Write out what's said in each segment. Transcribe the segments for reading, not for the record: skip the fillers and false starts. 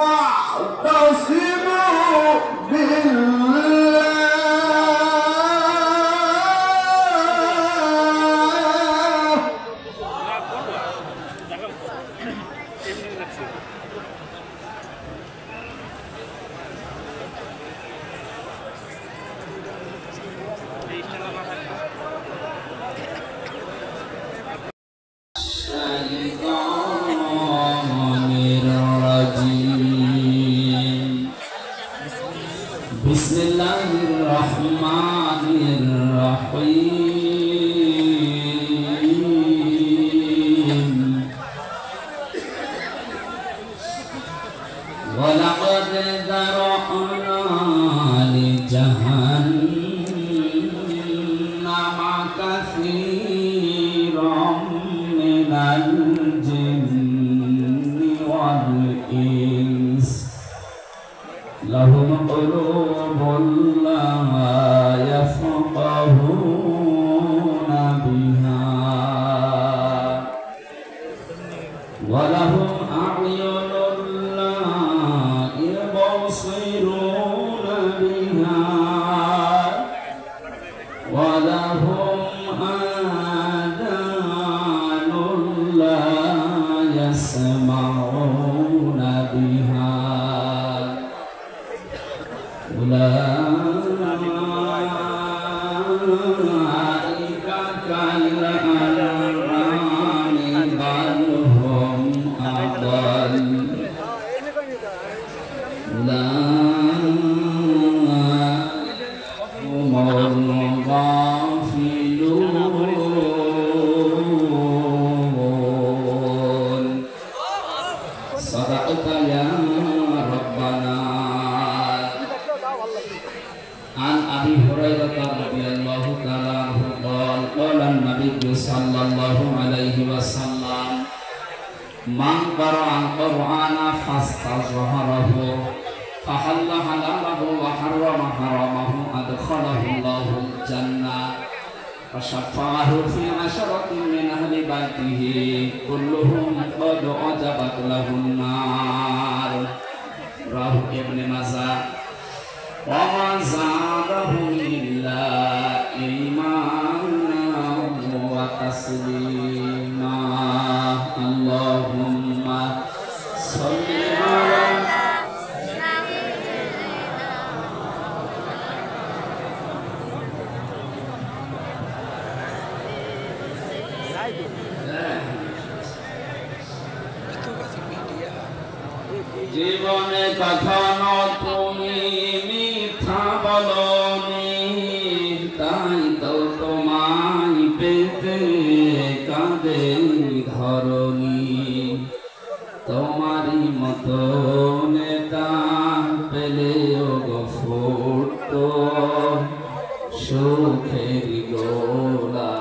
واعتصموا بالله ولقد ذرأنا لجهنم كثيرا من الجن والإنس لهم قلوب لا يفقهون بها ولهم أعين لا يبصرون بها ولهم آذان لا يسمعون بها أولئك كالأنعام بل هم أضل أولئك هم الغافلون صدقت يا ربنا. عن أبي هريرة رضي الله تعالى عنه قال قال النبي صلى الله عليه وسلم من قرأ القرآن فاستظهره فحل حلاله وحرم حرامه أدخله الله الجنة وشفعه في عشرة من أهل بيته كلهم قد وجبت له النار. رواه ابن ماجه. وما زادهم إلا إيمانا وتسليما. اللهم صل على জীবনে কখনো তুমি মিথ্যা বলনি, তাই তো তোমায় পেতে কাঁদে ধরনি। তোমারই মতো নেতা পেলেও গো ফুটতো সুখের গোলা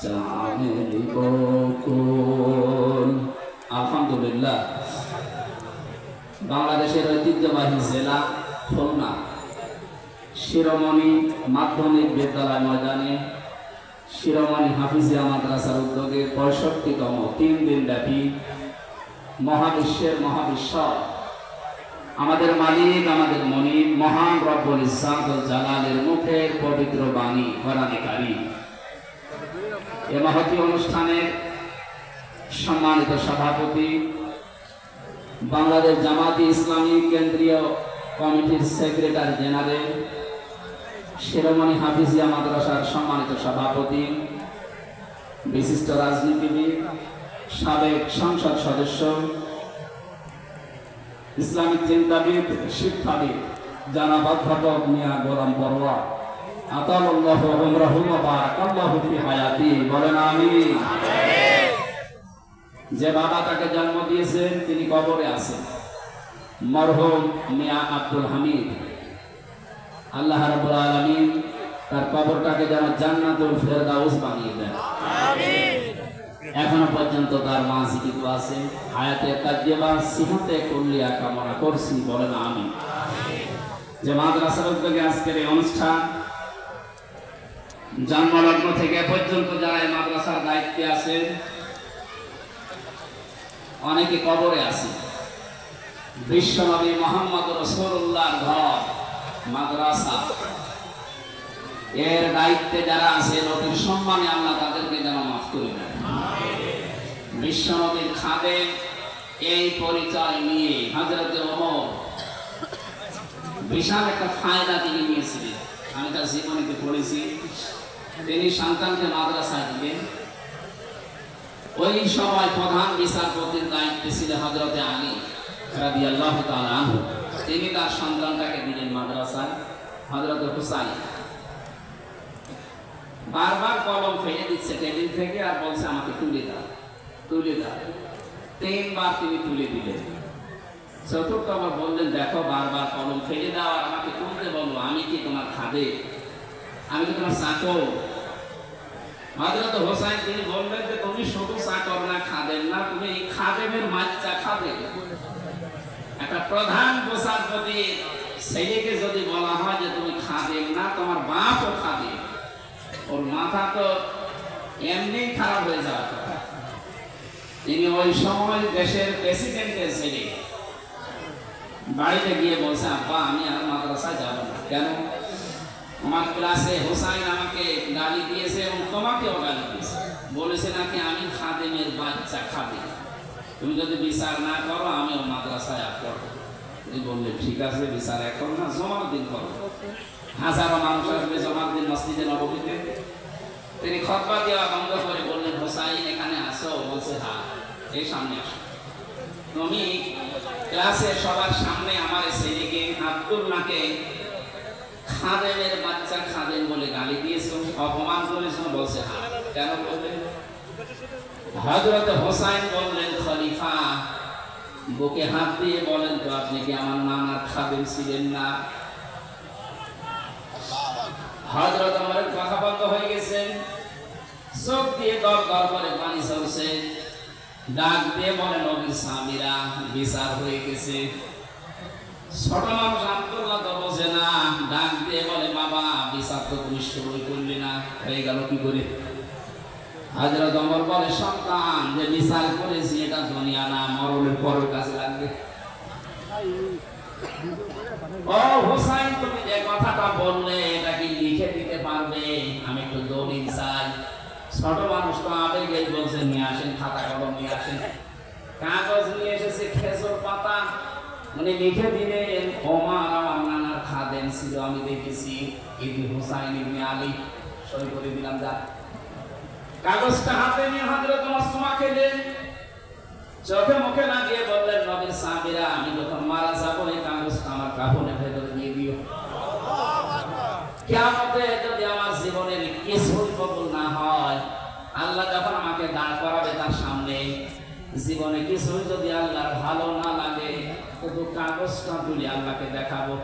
চামেলি বকুল। আলহামদুলিল্লাহ। বাংলাদেশের ঐতিহ্যবাহী জেলা খুলনা শিরোমণি মাধ্যমিক বিদ্যালয় ময়দানে শিরোমণি হাফিজিয়া মাদ্রাসার উদ্যোগে 65তম 3 দিন ব্যাপী মহাবিশ্বের মহাবিশ্ব আমাদের মালিক আমাদের মনিব মহান রব্বুল ইজ্জাত ওয়াল জালালের মুখের পবিত্র বাণী কোরআনে কারীম। এই মহতী অনুষ্ঠানের সম্মানিত সভাপতি বাংলাদেশ জামাতি ইসলামী কেন্দ্রীয় কমিটির সেক্রেটারি জেনারেল শিরোমণি হাফিজিয়া মাদ্রাসার সম্মানিত সভাপতি বিশিষ্ট রাজনীতিবিদ সাবেক সংসদ সদস্য ইসলামিক চিন্তাবিদ শিক্ষাবিদ জনাব অধ্যাপক মিয়া গোলাম পরোয়া আতাল্লাহু উমরাহু ওয়া বারাকাল্লাহু ফি হায়াতি। বলেন আমিন। যে বাবা তাকে জন্ম দিয়েছেন তিনি কবরে আছেন, মরহুম মিয়া আব্দুল হামিদ। আল্লাহ রাব্বুল আলামিন তার কবরটাকে যেন জান্নাতুল ফেরদাউস বানিয়ে দেন। আমিন। এখনো পর্যন্ত তার মা জীবিত আছে, হায়াতে তাজ্জিবা সিহতে কুল্লিয়া কামনা করছি। বলেন আমিন। যে মাদ্রাসার উদ্যোগে আজকের এই অনুষ্ঠান, জন্মলগ্ন থেকে পর্যন্ত যারা এই মাদ্রাসার দায়িত্বে আছেন অনেকে কবরে আছে, বিশ্বনবী মুহাম্মদ রাসূলুল্লাহর ঘর মাদ্রাসা, এর দায়িত্বে যারা আছে নবীর সম্মানে আল্লাহ তাদেরকে যেন মাফ করে দেন। বিশ্বনবীর খাদেম এই পরিচয় নিয়ে হযরত ওমর বিশাল একটা ফায়দা তিনি নিয়েছিলেন। আমি তার জীবনীতে পড়েছি, তিনি সন্তানকে মাদ্রাসায় দিলেন। ওই সময় প্রধান বিচারপতির দায়িত্বে ছিলেন হযরত আলী রাদিয়াল্লাহু তাআলা আনহু। তিনি তার সন্তানটাকে দিলেন মাদ্রাসায়, হযরত হুসাইন। বারবার কলম ফেলে দিচ্ছে টেবিল থেকে আর বলছে আমাকে তুলে দাও, তুলে দাও। 3 বার তিনি তুলে দিলেন। চতুর্থবার বললেন দেখো বারবার কলম ফেলে দাও আর আমাকে তুলতে বলো, আমি কি তোমার খাদে, আমি কি তোমার চাকর? হযরত হুসাইন তিনি বললেন যে তুমি শুধু চাকর না, খাদেম না, তুমি এই খাদেমের বাচ্চা খাদেম। একটা প্রধান বিচারপতির ছেলেকে যদি বলা হয় যে তুমি খাদেম না, তোমার বাপও খাদেম, ওর মাথা তো এমনি খারাপ হয়ে যাওয়ার কথা। তিনি ওই সময় দেশের প্রেসিডেন্টের ছেলে, বাড়িতে গিয়ে বলছে আব্বা আমি আর মাদ্রাসায় যাব না। কেন? আমার ক্লাসে হুসাইন আমাকে গালি দিয়েছে এবং তোমাকেও গালি দিয়েছে, বলেছে নাকি আমি খাদেমের বাচ্চা খাদেম, তুমি যদি বিচার না করো আমিও মাদ্রাসায় আর পড়বো। তিনি বললেন ঠিক আছে, বিচার এখন না, জমার দিন করো, হাজারো মানুষ আসবে জমার দিন মসজিদে নববীতে। তিনি খুতবা দেওয়া বন্ধ করে বললেন হুসাইন এখানে আসো? বলছে হ্যাঁ, এই সামনে আসো। তুমি ক্লাসে সবার সামনে আমার ছেলেকে আব্দুল্লাহকে খাদেমের বাচ্চা খাদেম বলে গালি দিয়েছো, অপমান করেছো? বলছে হ্যাঁ। কেন বললেন? হযরত হুসাইন বললেন খলিফা বুকে হাত দিয়ে বলেন তো আপনি কি আমার নানার খাদেম ছিলেন না? হযরত ওমরের কথা বন্ধ হয়ে গেছে, চোখ দিয়ে দর দর করে পানি ঝরছে। ডাক দিয়ে বলে নবীর সাহাবীরা বিচার হয়ে গেছে। ছোট মানুষ আব্দুল্লাহ তো বোঝে না, ডাক দিয়ে বলে বাবা বিচার তো তুমি শুরুই করলি না, হয়ে গেল কি করে? হযরত ওমর বলে সন্তান যে বিচার করেছি এটা দুনিয়া না, মরণের পরের কাজে লাগবে। ও হুসাইন তুমি যে কথাটা বললে এটা কি লিখে দিতে পারবে? আমি একটু দলিল চাই। ছোট মানুষ তো আবেগে বলছে নিয়ে আসেন, খাতা কলম নিয়ে আসেন। কাগজ নিয়ে এসেছে, খেজুর পাতা, মানে লিখে দিলেন ওমর আমার নানার খাদেম ছিল, আমি দেখেছি, ইবনে হুসাইন ইবনে আলী, সই করে দিলাম। যা কাগজটা হাতে নিয়ে হযরত ওমর সুমা খেলেন, চোখে মুখে লাগিয়ে বললেন নবীর সাহাবীরা আমি যখন মারা যাব এই কাগজটা আমার কাফনের ভেতরে দিয়ে দিও। কিয়ামতে যদি আমার জীবনের কিছুই কবুল না হয়, আল্লাহ যখন আমাকে দাঁড় করাবে তার সামনে, জীবনে কিছুই যদি আল্লাহর ভালো না লাগে, শুধু কাগজটা তুলে আল্লাহকে দেখাবো,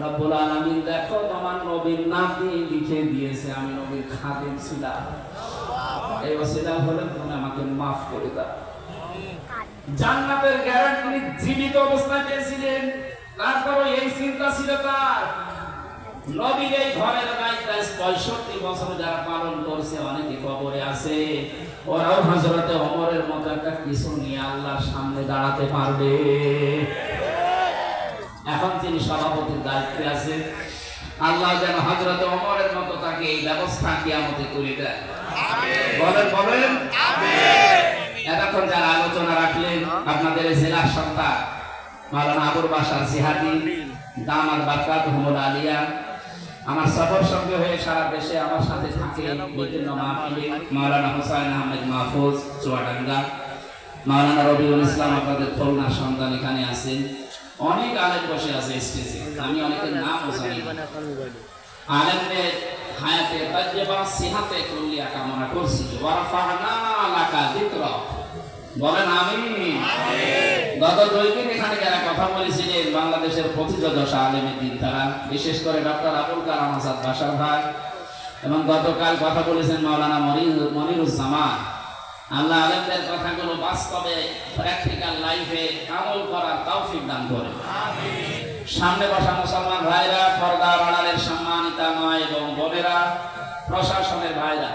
রব্বুল আলামিন দেখো তোমার নবীর নাতি লিখে দিয়েছে আমি নবীর খাদেম ছিলাম, এই ওসিলা হলে তুমি আমাকে মাফ করে দাও। জান্নাতের গ্যারান্টি জীবিত অবস্থায় পেয়েছিলেন, তারপরও এই চিন্তা ছিল তার। নবীর এই ঘরের দায়িত্ব 65 বছর যারা পালন করছে, অনেকে কবরে আছে, ওরাও হযরতে ওমরের মতো একটা কিছু নিয়ে আল্লাহর সামনে দাঁড়াতে পারবে। এখন তিনি সভাপতির দায়িত্বে আছে, আল্লাহ যেন হযরতে ওমরের মতো তাকে এই ব্যবস্থা কিয়ামতে করে দেয়। বলেন বলেন আমিন। এতক্ষণ যারা আলোচনা রাখলেন আপনাদের জেলার সন্তান মাওলানা আবুল বাশার জিহাদি দামাত বারকাতুহুল আলিয়া, আমার সফর সঙ্গে হয়ে সারা দেশে আমার সাথে থাকে বিভিন্ন মাহফিলে মাওলানা হুসাইন আহমেদ মাহফুজ চুয়াডাঙ্গা, মাওলানা রবিউল ইসলাম আপনাদের খুলনার সন্তান এখানে আছেন, অনেক আলেম বসে আছে স্টেজে, আমি অনেকের নামও জানি না। আলেমদের হায়াতে তাজ্জবা সিহাতে কুল্লিয়া কামনা করছি। ওয়ারাফা'না লাকা যিকরা, বলেন আমিন। গত 2 দিন এখানে যারা কথা বলেছিলেন বাংলাদেশের প্রথিতযশা আলেমে দিন, তারা বিশেষ করে ডক্টর আবুল কালাম আজাদ বাশার ভাই, এবং গতকাল কথা বলেছেন মাওলানা মনিরুজ্জামান। আল্লাহ আলেমদের কথাগুলো বাস্তবে প্র্যাকটিক্যাল লাইফে আমল করার তৌফিক দান করেন। সামনে বসা মুসলমান ভাইরা, পর্দার আড়ালের সম্মানিতা মা এবং বোনেরা, প্রশাসনের ভাইরা,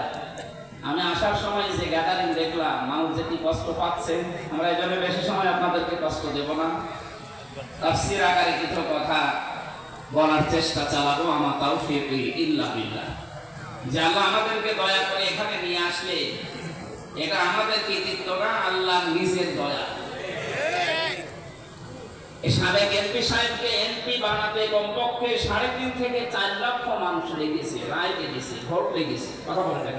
আমি আসার সময় যে গ্যাদারিং দেখলাম, মানুষ যে কি কষ্ট পাচ্ছে, আমরা এই জন্য বেশি সময় আপনাদেরকে কষ্ট দেব না। তাফসীর আকারে কিছু কথা বলার চেষ্টা চালাবো। আমার তাওফীক ইল্লা বিল্লাহ। যে আল্লাহ আমাদেরকে দয়া করে এখানে নিয়ে আসলে এটা আমাদের কৃতিত্ব না, আল্লাহ নিজের দয়া। সাবেক এমপি সাহেবকে এমপি বানাতে কমপক্ষে 3.5 থেকে 4 লক্ষ মানুষ লেগেছে, রায় লেগেছে, ভোট লেগেছে। কথা বলতে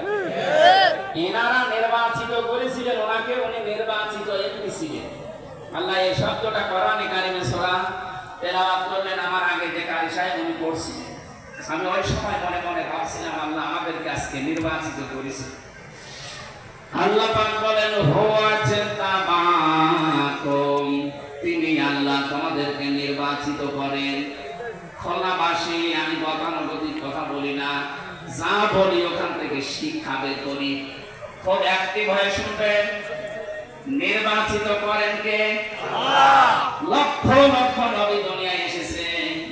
এনারা নির্বাচিত করেছিলেন ওনাকে, উনি নির্বাচিত এমপি ছিলেন। আল্লাহ এই শব্দটা কোরআনে কারিমে সূরা তেলাওয়াত করলেন। আমার আগে যে কারি সাহেব উনি পড়ছিলেন, আমি ওই সময় মনে মনে ভাবছিলাম আল্লাহ আমাদেরকে আজকে নির্বাচিত করেছে। আল্লাহ পাক বলেন হুয়া জাতাবাকুম, তিনি আল্লাহ তোমাদেরকে নির্বাচিত করেন। খোলাবাসী আমি গতানুগতিক কথা বলি না, যা বলি ওখান থেকে শিক্ষা বের করি। খুব অ্যাক্টিভ হয়ে শুনবেন। নির্বাচিত করেন কে? আল্লাহ। লক্ষ লক্ষ নবী দুনিয়ায় এসেছে,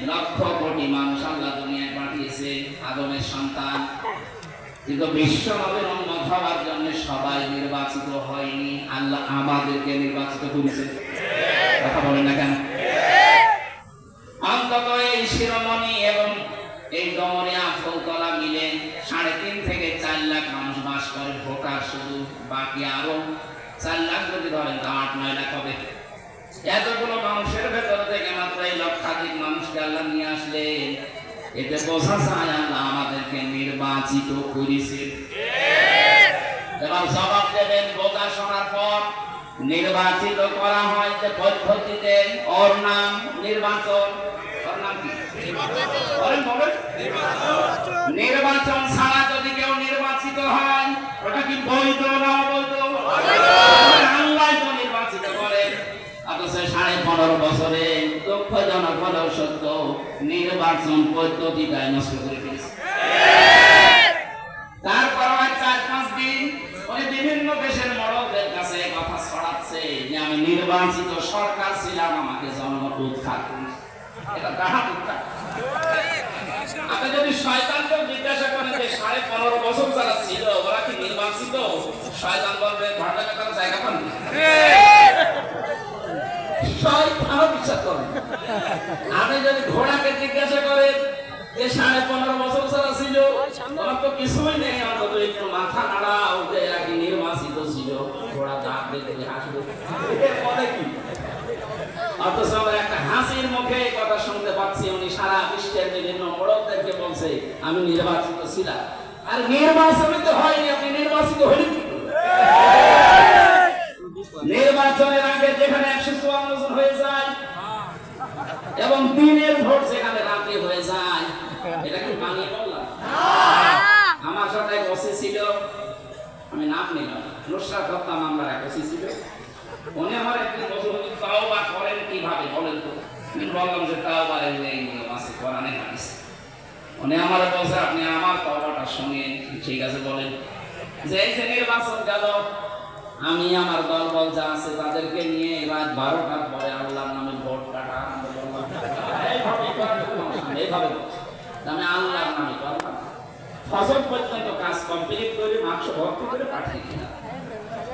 লক্ষ কোটি মানুষ আল্লাহ দুনিয়ায় পাঠিয়েছে আদমের সন্তান, কিন্তু বিশ্ব নবীর উম্মত হওয়ার জন্য সবাই নির্বাচিত হয়নি। আল্লাহ আমাদেরকে নির্বাচিত করেছে। কথা বলেন না কেন? অন্তত এই শিরোমণি এবং এই দমরিয়া ফুলতলা মিলে 3.5 থেকে 4 লাখ মানুষ বাস করে, ভোটার শুধু। বাকি আরো 4 লাখ যদি ধরেন তা 8-9 লাখ হবে। এতগুলো মানুষের ভেতর থেকে মাত্র এই লক্ষাধিক মানুষকে আল্লাহ নিয়ে আসলেন। এতে বোঝা যায় আল্লাহ আমাদেরকে নির্বাচিত করেছে। এবার জবাব দেবেন বোঝা শোনার পর। নির্বাচিত করা হয় যে পদ্ধতিতে, ওর নাম নির্বাচন। ওর নাম কি? নির্বাচন ছাড়া যদি কেউ নির্বাচিত হয় ওটা কি বৈধ না অবৈধ? আল্লাহ তো নির্বাচিত করেন। অথচ 15.5 বছরে দুঃখজনক হলেও সত্য নির্বাচন পদ্ধতিটাই নষ্ট করে ফেলেছে। তারপর 4-5 দিন উনি বিভিন্ন দেশের মডলদের কাছে কথা ছড়াচ্ছে যে আমি নির্বাচিত সরকার ছিলাম, আমাকে জনগণ উৎখাত করেছে। এটা কাহার উৎখাত? আপনি যদি শয়তানকে জিজ্ঞাসা করেন যে 15.5 বছর যারা ছিল ওরা কি নির্বাচিত, শয়তান বলবে ভাড়া কাটার জায়গা পান। শয়তানও বিশ্বাস করে। আপনি যদি ঘোড়াকে জিজ্ঞাসা করেন যে 15.5 বছর যারা ছিল ওরা তো কিছুই নেই, অন্তত একটু মাথা নাড়াও যে এরা কি নির্বাচিত ছিল, ঘোড়া দাঁত দেখে হাসবে। বলে কি? অথচ একটা হাসির মুখে এই কথা শুনতে পাচ্ছি, উনি সারা বিশ্বের বিভিন্ন মোড়কদেরকে বলছে আমি নির্বাচিত ছিলাম। আর নির্বাচনিত হয়নি, আপনি নির্বাচিত হলেন কি? নির্বাচনের আগে যেখানে 154 জন হয়ে যায় এবং দিনের ভোট যেখানে রাতে হয়ে যায়, এটা কি বানিয়ে বললাম? আমার সাথে এক ওসি ছিল, আমি নাম নিলাম, নুসরাত হত্যা মামলার এক ওসি ছিল। উনি আমার একদিন বছর তাওবা করেন কিভাবে বলেন তো? আমি বললাম যে তাওবার এই নিয়ম আছে কোরআনে হাদিসে। উনি আমার বলছে আপনি আমার তাওবাটা শুনেন। ঠিক আছে বলেন। যে এই যে নির্বাচন গেল, আমি আমার দলবল যা আছে তাদেরকে নিয়ে রাত 12টার পরে আল্লাহর নামে ভোট কাটা এইভাবে আমি আল্লাহর নামে করলাম। ফজর পর্যন্ত কাজ কমপ্লিট করে মাংস ভর্তি করে পাঠিয়ে দিলাম।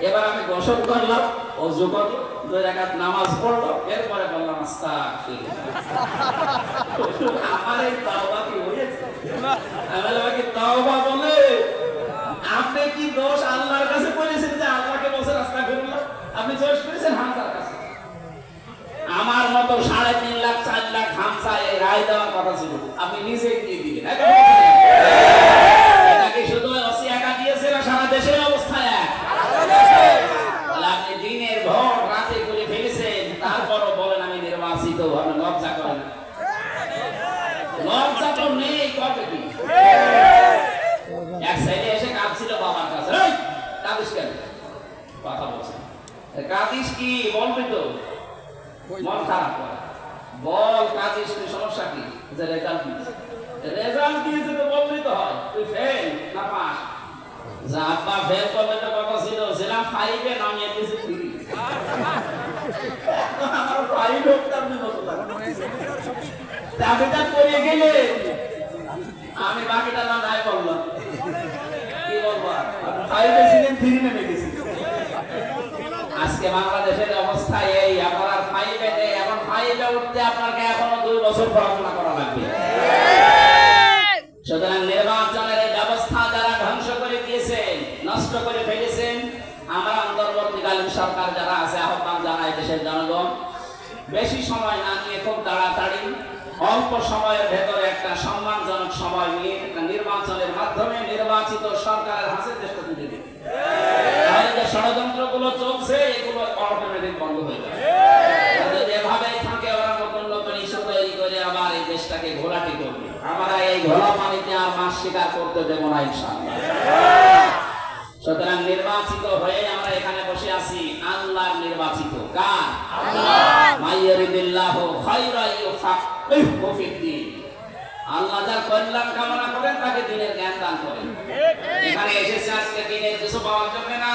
এবার আমি গোসল করলাম, ওযু করলাম, 2 রাকাত নামাজ পড়লাম, এরপরে বললাম আস্তাগফিরুল্লাহ। আমার এই তাওবা কি হয়েছে? আমাকে তাওবা বলে আপনি কি দোষ আল্লাহর কাছে বলেছেন যে আল্লাহকে বলছেন আস্তাগফিরুল্লাহ? আপনি দোষ করেছেন হামজার কাছে। আমার মতো 3.5 লাখ 4 লাখ হামজা এই রায় দেওয়ার কথা ছিল, আপনি নিজে দিয়ে দিলেন। এটা কি শুধু ওসি একা দিয়েছে না সারা দেশের অবস্থা এক? আপনি দিনের ভোট রাতে করে ফেলেছেন, তারপরও বলেন আমি নির্বাচিত। আপনি লজ্জা করেন? লজ্জা তো নেই, কবে কি? এক সাইডে এসে কাঁদছিল বাবার কাছে, কাঁদিস কেন? কথা বলছে কাঁদিস কি বলবি তো, মন খারাপ করে বল, কাঁদিস কি, সমস্যা কি? যে রেজাল্ট দিয়েছে তো বলবি তো হয়, তুই ফেল না পাস। যা আব্বা ফেল করবে তো কথা ছিল, ছিলাম 5-এ নামিয়ে দিয়েছি 3। আমার 5 হোকতাম না বছর চাবিটা পড়ে গেলে আমি বাকিটা না নাই বললাম। কি বলবো, 5-এ ছিলেন 3 নেমে গেছি। আজকে বাংলাদেশের অবস্থা এই, আপনারা 5-এ এখন 5 ফাইভে উঠতে আপনাকে এখনো 2 বছর পড়াশোনা করা লাগবে। সুতরাং নির্বাচনের এই ব্যবস্থা যারা ধ্বংস করে দিয়েছেন, নষ্ট করে ফেলেছেন, আমরা অন্তর্বর্তীকালীন সরকার যারা আছে আহ্বান জানাই দেশের জনগণ, বেশি সময় না নিয়ে খুব তাড়াতাড়ি অল্প সময়ের ভেতরে একটা সম্মানজনক সময় নিয়ে একটা নির্বাচনের মাধ্যমে নির্বাচিত সরকারের হাতে দেশটা তুলে দিন। তাহলে যে ষড়যন্ত্রগুলো চলছে এগুলো অটোমেটিক বন্ধ হয়ে যাবে। যদি এভাবেই থাকে ওরা নতুন নতুন ইস্যু তৈরি করে আবার এই দেশটাকে ঘোলাটি করবে, আমরা এই ঘোলা পানিতে আর মাছ শিকার করতে দেবো না ইনশাআল্লাহ। সুতরাং নির্বাচিত হয়ে আমরা এখানে বসে আছি, আল্লাহর নির্বাচিত। কার? মাইয়ারিদিল্লাহু খায়রা ইউফাক্কিহু ফিদ্দীন। আল্লাহ যার কল্যাণ কামনা করেন তাকে দ্বীনের জ্ঞান দান করেন। এখানে এসেছে আজকে দ্বীনের কিছু পাওয়ার জন্য না।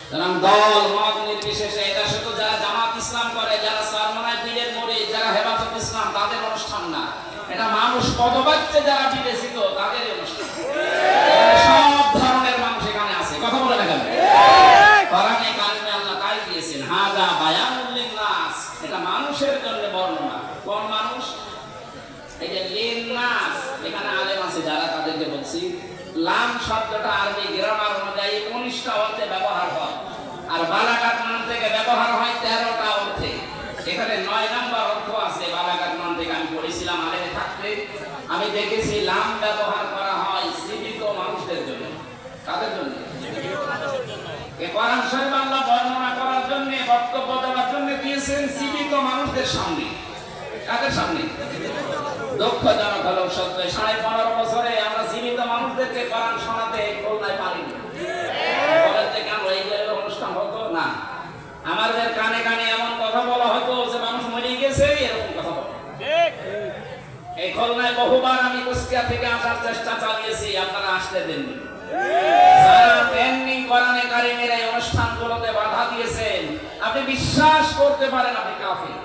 সুতরাং দল মত নির্বিশেষে এটা শুধু যারা জামাত ইসলাম করে, যারা সারমনায় পীরের মুরিদ, যারা হেফাজত ইসলাম তাদের অনুষ্ঠান না, এটা মানুষ পদবাচ্যে যারা বিবেচিত তাদের অনুষ্ঠান। সব ধরনের মানুষ এখানে আছে, কথা বলে না কেন? কোরআনে কারিমে আল্লাহ তাই দিয়েছেন, হাযা বায়ানুল লিন্নাস, এটা মানুষের জন্য বর্ণনা। কোন মানুষ? এই যে লিন্নাস, এখানে আলেম আছে যারা, তাদেরকে বলছি লাম শব্দটা আরবি গ্রামার অনুযায়ী 19টা অর্থে ব্যবহার হয়, আর বালাগাত মান থেকে ব্যবহার হয় 13টা অর্থে। এখানে 9 নাম্বার অর্থ আছে বালাগাত মান থেকে। আমি পড়েছিলাম আলেমে থাকতে, আমি দেখেছি লাম ব্যবহার করা হয় জীবিত মানুষদের জন্য। কাদের জন্য? এই কোরআন শরীফ আল্লাহ বর্ণনা করার জন্য, বক্তব্য দেওয়ার জন্য দিয়েছেন জীবিত মানুষদের সামনে। কাদের সামনে? দুঃখজনক হলো সত্য, 15.5 বছরে আমরা জীবিত মানুষদেরকে কোরআন শোনাতে খুলনায় পারিনি। বলেন যে কেন এইগুলো অনুষ্ঠান হতো না? আমাদের কানে কানে এমন কথা বলা হতো যে মানুষ মরে গেছে, এরকম কথা বলে। এই খুলনায় বহুবার আমি কুষ্টিয়া থেকে আসার চেষ্টা চালিয়েছি, আপনারা আসতে দেননি। যারা দেননি কোরআনে কারিমের এই অনুষ্ঠানগুলোতে বাধা দিয়েছেন, আপনি বিশ্বাস করতে পারেন আপনি কাফির।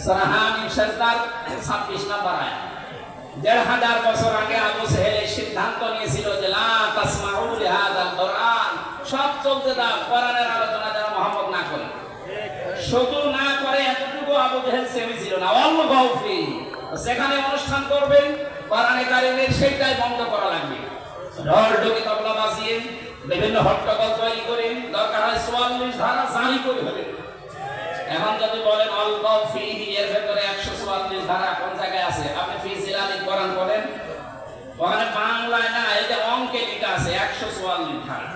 সূরা হামিম সাজদার 26 নম্বর আয়াত। 1500 বছর আগে আবু সেহেল সিদ্ধান্ত নিয়েছিল যে লা তাসমাউ লিহাযাল কোরআন, সব চলতে দাও, কোরআনের আলোচনা যেন মুহাম্মদ না করে। শুধু না করে এতটুকু আবু জেহেল সেমেছিল না, আল্লাহু ফি, সেখানে অনুষ্ঠান করবেন কোরআনে কারিমের সেইটাই বন্ধ করা লাগবে। ঢোল ঢোকি তবলা বাজিয়ে বিভিন্ন হট্টগোল তৈরি করে দরকার হয় 44 ধারা জারি করে হবে। এখন যদি বলেন আল্লাহু ফিহি, এর ভেতরে 144 ধারা কোন জায়গায় আছে? আপনি ফি জিলালি কোরআন পড়েন, ওখানে বাংলায় না, এই যে অঙ্কে লেখা আছে 144 ধারা।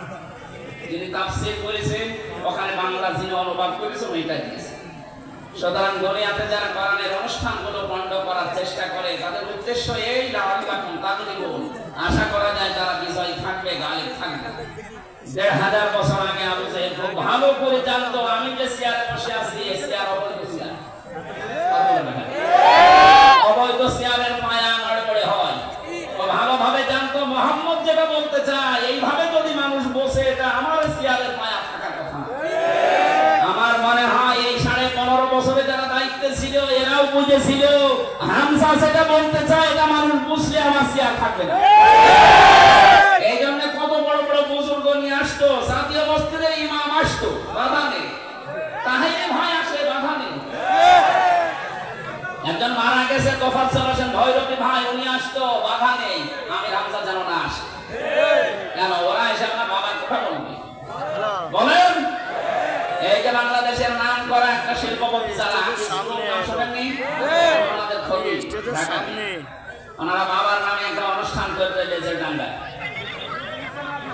যিনি তাফসীর করেছেন ওখানে বাংলা যিনি অনুবাদ করেছেন ওইটা দিয়েছে। সুতরাং দুনিয়াতে যারা কোরআনের অনুষ্ঠানগুলো বন্ধ করার চেষ্টা করে তাদের উদ্দেশ্য এই লাআল্লাকুম তাগলিবুন, আশা করা যায় তারা বিজয়ী থাকবে, গালিব থাকবে। 1500 বছর আগে আবু জেহেল খুব ভালো করে জানতো আমি যে চেয়ারে বসে আছি এই চেয়ার অবৈধ চেয়ার। অবৈধ চেয়ারের মায়া নড়বড়ে হয়। ও ভালোভাবে জানতো মুহাম্মদ যেটা বলতে চায় এইভাবে যদি মানুষ বসে, এটা আমার চেয়ারের মায়া থাকার কথা না। আমার মনে হয় এই 15.5 বছরে যারা দায়িত্বে ছিল এরাও বুঝেছিল হামজা যেটা বলতে চায় এটা মানুষ বুঝলে আমার চেয়ার থাকবে না। এই জন্য কত বড় বড় বুজুর্গ নিয়ে আসতো, জাতীয় মসজিদের ইমাম আসতো, বাধা নেই। তাহলে ভয় আসে, বাধা নেই। একজন মারা গেছে তোফাজ্জল হোসেন ভৈরবী ভাই, উনি আসতো, বাধা নেই। আমি হামজা যেন না আসে। কেন? ওরা এসে আপনার বাবার কথা বলবে। বলেন এই যে বাংলাদেশের নাম করা একটা শিল্পপতি যারা শোনেননি, ওনাদের খবি ঢাকা, ওনারা বাবার নামে একটা অনুষ্ঠান করতে লেজের ডাঙ্গা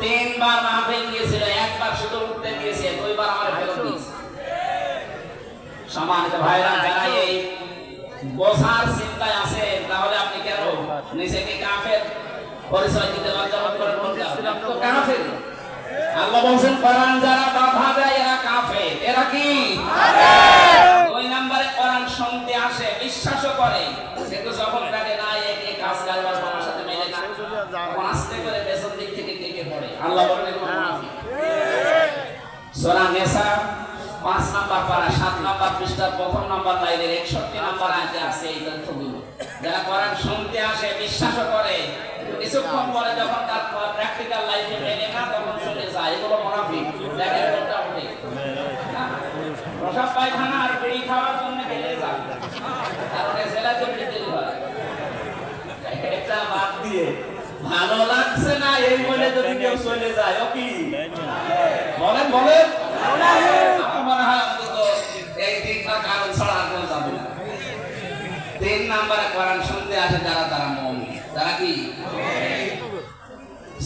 3 বার মাহফিল দিয়েছিল, 1 বার শুধু উঠতে দিয়েছে, 2 বার আমার ফেরত দিয়েছে। সম্মানিত ভাইরা, যারা এই বোঝার চিন্তায় আছে তাহলে আপনি কেন নিজেকে কাফের পরিচয় দিতে লজ্জা বোধ করেন? তো কাফের। আল্লাহ বলেন কোরআন যারা বাধা দেয় এরা কাফের। এরা কি? কাফের। 2 নম্বরে কোরআন শুনতে আসে, বিশ্বাসও করে, কিন্তু যখন তাকে না এই কাজ কারবার আমার সাথে মেলে না, তখন আস্তে করে পেছন দিক থেকে কেটে পড়ে। আল্লাহ বলেন এগুলো মুনাফিক। সূরা নিসা 5 নম্বর পারা 7 নম্বর পৃষ্ঠার 1ম নম্বর লাইনের 61 নম্বর আয়াতে আছে এই তথ্যগুলো। যারা কোরআন শুনতে আসে, বিশ্বাসও করে, কিছুক্ষণ পরে যখন তার প্র্যাকটিক্যাল লাইফে মেনে না তখন চলে যায়, এগুলো মুনাফিক। দেখেন কোনটা হবে? প্রসাব পায়খানা আর বিড়ি খাওয়ার জন্য গেলে যাবে, কারণ জেলাতে বিড়ি হয়। এটা বাদ দিয়ে ভালো লাগছে না এই বলে যদি কেউ চলে যায়, ও কি বলেন বলেন? আমার মনে হয় অন্তত এই তিনটা কারণ ছাড়া আর কেউ যাবে না। 3 নম্বরে কোরআন শুনতে আসে যারা, তারা মুমিন। তারা কি?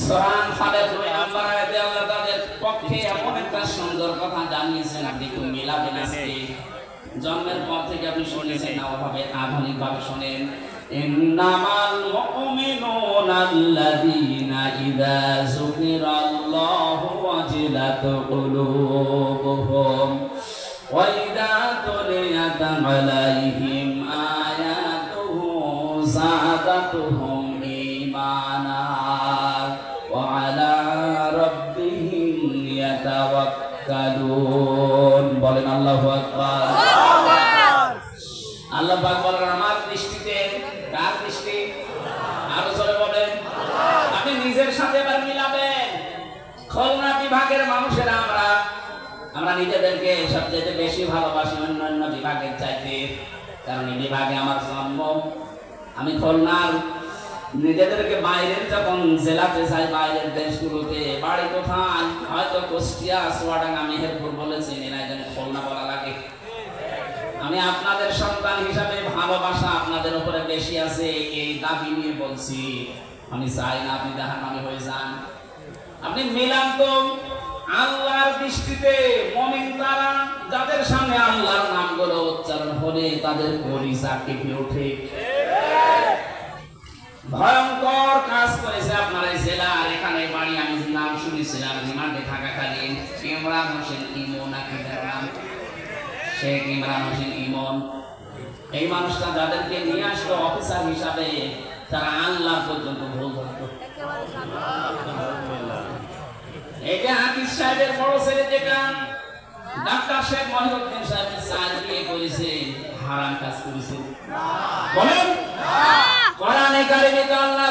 সূরা আনফালের 2 নম্বর আয়াতে আল্লাহ তাদের পক্ষে এমন একটা সুন্দর কথা জানিয়েছেন, আপনি একটু মিলাবেন। আজকে জন্মের পর থেকে আপনি শুনেছেন না, ওভাবে আধুনিক ভাবে শুনেন। ইন্নামাল মুমিনুনা আল্লাযীনা ইযা যুকিরাল্লাহু ওয়াজিলাত কুলুবুহুম ওয়া ইযা তুলিয়াত আলাইহিম আয়াতুহু যাদাতুহুম ঈমানা ওয়া আলা রাব্বিহিম ইয়াতাওয়াক্কালুন। বলেন আল্লাহু আকবার। আল্লাহ পাক বলেন আমার দৃষ্টিতে, কার দৃষ্টি? আরো জোরে বলেন। আপনি নিজের সাথে এবার মিলাবেন। খুলনা বিভাগের মানুষেরা আমরা নিজেদেরকে সবচেয়ে বেশি ভালোবাসি অন্যান্য বিভাগের চাইতে, কারণ এই বিভাগে আমার জন্ম। আমি খুলনার নিজেদেরকে বাইরের যখন জেলাতে যাই, বাইরের দেশগুলোতে, বাড়ি কোথায় হয়তো কুষ্টিয়া, চুয়াডাঙ্গা, মেহেরপুর বলে চিনি না, যেন খুলনা বলা লাগে। আমি আপনাদের সন্তান হিসাবে ভালোবাসা আপনাদের উপরে বেশি আছে, এই দাবি নিয়ে বলছি। আমি চাই না আপনি জাহান্নামী হয়ে যান। আপনি মিলান তো। আল্লাহর দৃষ্টিতে মুমিন তারা যাদের সামনে আল্লাহর নামগুলো উচ্চারণ হলে তাদের কলিজা কেঁপে ওঠে। ভয়ঙ্কর কাজ করেছে আপনার এই জেলার, এখানে বাড়ি। আমি নাম শুনেছিলাম রিমান্ডে থাকাকালীন, ইমরান হোসেন ইমন, নাকি নাম শেখ ইমরান হোসেন ইমন। এই মানুষটা যাদেরকে নিয়ে আসলো অফিসার হিসাবে, তারা আল্লাহ পর্যন্ত ভুল ধরত। এটা হাফিজ সাহেবের বড় ছেলে, যেটা ডাক্তার শেখ মহিউদ্দিন সাহেব, সাজ বিয়ে করেছে, হারাম কাজ করেছে। বলেন কোরআনে কারিমে আল্লাহ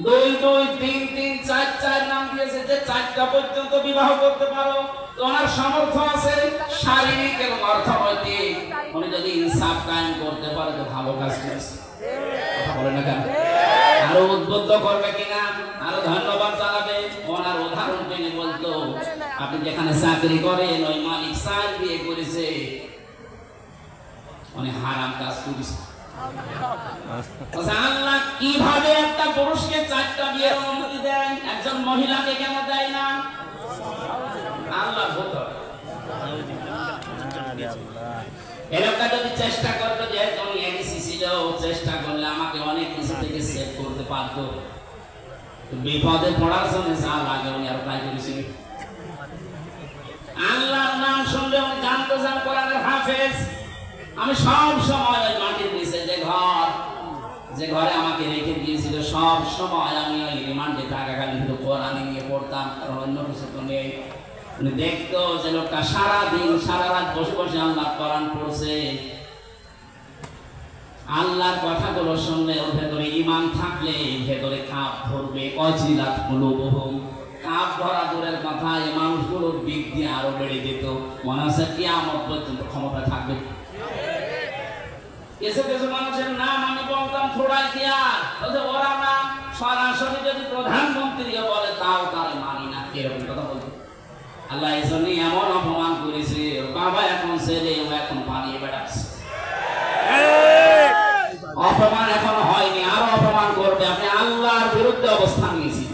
2 2 3 3 4 4 নাম দিয়েছে, যে 4টা পর্যন্ত বিবাহ করতে পারো। তো ওনার সামর্থ্য আছে শারীরিক এবং অর্থনৈতিক। উনি যদি ইনসাফ কায়েম করতে পারে তো ভালো কাজ করেছে। কথা বলেন না কেন? আরো উদ্বুদ্ধ করবে কিনা, আরো ধন্যবাদ জানাবে। ওনার উদাহরণ টেনে বলতো, আপনি যেখানে চাকরি করেন ওই মালিক সাজ বিয়ে করেছে, উনি হারাম কাজ করেছে। আল্লাহ কিভাবে একটা পুরুষকে 4টা বিয়ের অনুমতি দেন, একজন মহিলাকে কেন দেয় না? আল্লাহ ভূত। এরকম যদি চেষ্টা করতো, যে তুমি এডিসি ছিল, চেষ্টা করলে আমাকে অনেক কিছু থেকে সেভ করতে পারতো। বিপদে পড়ার জন্য যা লাগে উনি আর তাই করেছিল। আল্লাহর নাম শুনলে উনি জানতে চান কোরআনের হাফেজ। আমি সব সময় ওই মাটির নিচে যে ঘরে আমাকে রেখে দিয়েছিল, সব সময় আমি ওই রিমান্ডে থাকাকালীন শুধু কোরআন নিয়ে পড়তাম, কারণ অন্য কিছু তো নেই। উনি দেখতো যে লোকটা সারাদিন সারা রাত বসে বসে আল্লাহ কোরআন পড়ছে। আল্লাহর কথাগুলো শুনলে ওর ভেতরে ঈমান থাকলে ভেতরে কাঁপ ধরবে। অজিলাত কুলুবুহুম, কাঁপ ধরা দূরের কথা, এই মানুষগুলোর দিক দিয়ে আরো বেড়ে যেত। মনে হচ্ছে কিয়ামত পর্যন্ত ক্ষমতা থাকবে। কিছু কিছু মানুষের নাম আমি বলতাম থোড়াই কেয়ার, ওরা না সরাসরি যদি প্রধানমন্ত্রীও বলে তাও তারা মানি না, এরকম কথা বলতো। আল্লাহ এই জন্য এমন অপমান করেছে, বাবা এখন ছেলে, ও এখন পালিয়ে বেড়াচ্ছে। অপমান এখন হয়নি, আরো অপমান করবে। আপনি আল্লাহর বিরুদ্ধে অবস্থান নিয়েছি।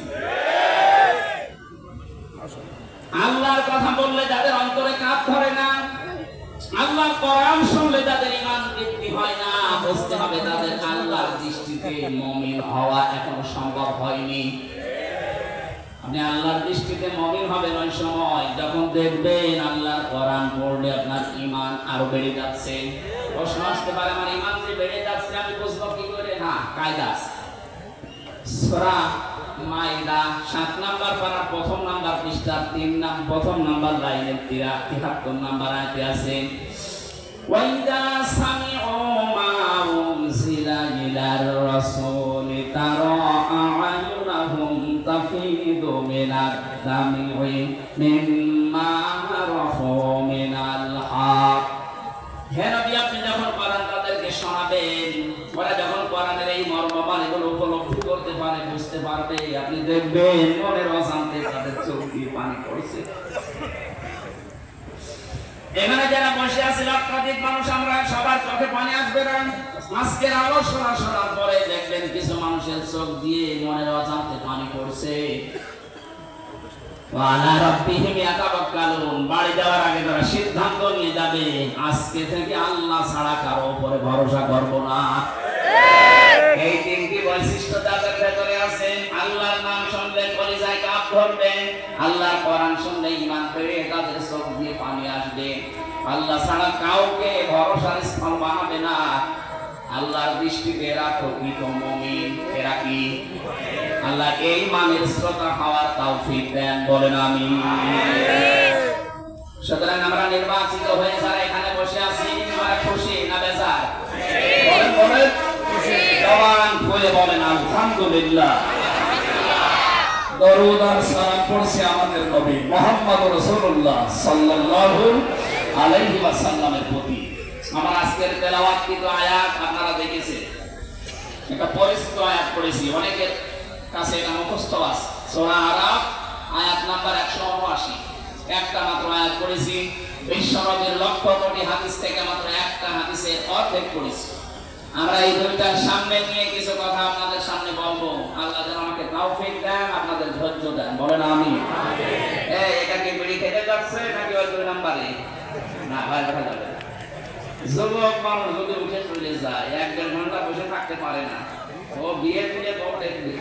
আল্লাহর কথা বললে যাদের অন্তরে কাঁপ ধরে না, আল্লাহর কোরআন শুনলে যাদের ঈমান বৃদ্ধি হয় না, বুঝতে হবে তাদের আল্লাহর দৃষ্টিতে মুমিন হওয়া এখনো সম্ভব হয়নি। আপনি আল্লাহর দৃষ্টিতে মুমিন হবেন ওই সময় যখন দেখবেন আল্লাহর কোরআন পড়লে আপনার ঈমান আরো বেড়ে যাচ্ছে। প্রশ্ন আসতে পারে, আমার ঈমান যে বেড়ে যাচ্ছে আমি বুঝবো কি করে? না, কায়দা আছে। সূরা মাইদা 7 নাম্বার পারা 1ম নাম্বার পৃষ্ঠার 1ম নাম্বার লাইনের 73 নাম্বার আয়াতে আছে, ওয়াইদা সামিউ মা উনজিলা ইলার রাসূলি তারা আ'য়ুনাহুম তাফিদু মিনাদ দামি মিম্মা আরাফু মিনাল হক যাবেন, ওরা যখন কোরআনের এই মর্মবাণ এগুলো উপলব্ধি করতে পারে, বুঝতে পারবে, আপনি দেখবেন মনের অশান্তি তাদের চোখ দিয়ে পানি পড়ছে। এখানে যারা বসে আছে লক্ষাধিক মানুষ, আমরা সবার চোখে পানি আসবে না। আজকের আলোচনা শোনার পরে দেখবেন কিছু মানুষের চোখ দিয়ে মনের অজান্তে পানি পড়ছে। ওয়ালা রাব্বিহিম ইয়াতাওয়াক্কালুন, বাড়ি যাওয়ার আগে তারা সিদ্ধান্ত নিয়ে যাবে আজকে থেকে আল্লাহ ছাড়া কারো উপরে ভরসা করব না। এই তিনটি বৈশিষ্ট্য তাদের ভেতরে আছে। আল্লাহর নাম শুনলে কলিজায় কাঁপ ধরবে, আল্লাহর কোরআন শুনলে ঈমান পেয়ে তাদের চোখ দিয়ে পানি আসবে, আল্লাহ ছাড়া কাউকে ভরসার স্থল বানাবে না। আল্লাহর দৃষ্টিতে এরা প্রকৃত মুমিন। এরা কি? আল্লাহ এই মানের শ্রোতা হওয়ার তৌফিক দেন, বলেন আমিন। সুতরাং আমরা নির্বাচিত হয়ে যারা এখানে বসে আছি, আমরা খুশি না বেজার? বলেন বলেন, জবান খুলে বলেন আলহামদুলিল্লাহ। দরুদ আর সালাম পড়ছে আমাদের নবী মুহাম্মদ রাসূলুল্লাহ সাল্লাল্লাহু আলাইহি ওয়াসাল্লামের প্রতি। আমার আজকের তেলাওয়াতকৃত আয়াত আপনারা দেখেছেন, একটা পরিচিত আয়াত পড়েছি, অনেকের কাছে এটা মুখস্থ আছে। সূরা আরাফ আয়াত নাম্বার 179, একটা মাত্র আয়াত পড়েছি। বিশ্বনবীর লক্ষ কোটি হাদিস থেকে মাত্র একটা হাদিসের অর্ধেক পড়েছি। আমরা এই দুইটার সামনে নিয়ে কিছু কথা আপনাদের সামনে বলবো। আল্লাহ যেন আমাকে তৌফিক দেন, আপনাদের ধৈর্য দেন, বলেন আমিন। এটা কি বিড়ি খেতে যাচ্ছে নাকি ওই 2 নম্বরে? না ভাই, দেখা যাবে না। যুবক মানুষ যদি উঠে চলে যায়, 1-1.5 ঘন্টা বসে থাকতে পারে না, ও বিয়ে দিলে তো দেখবে।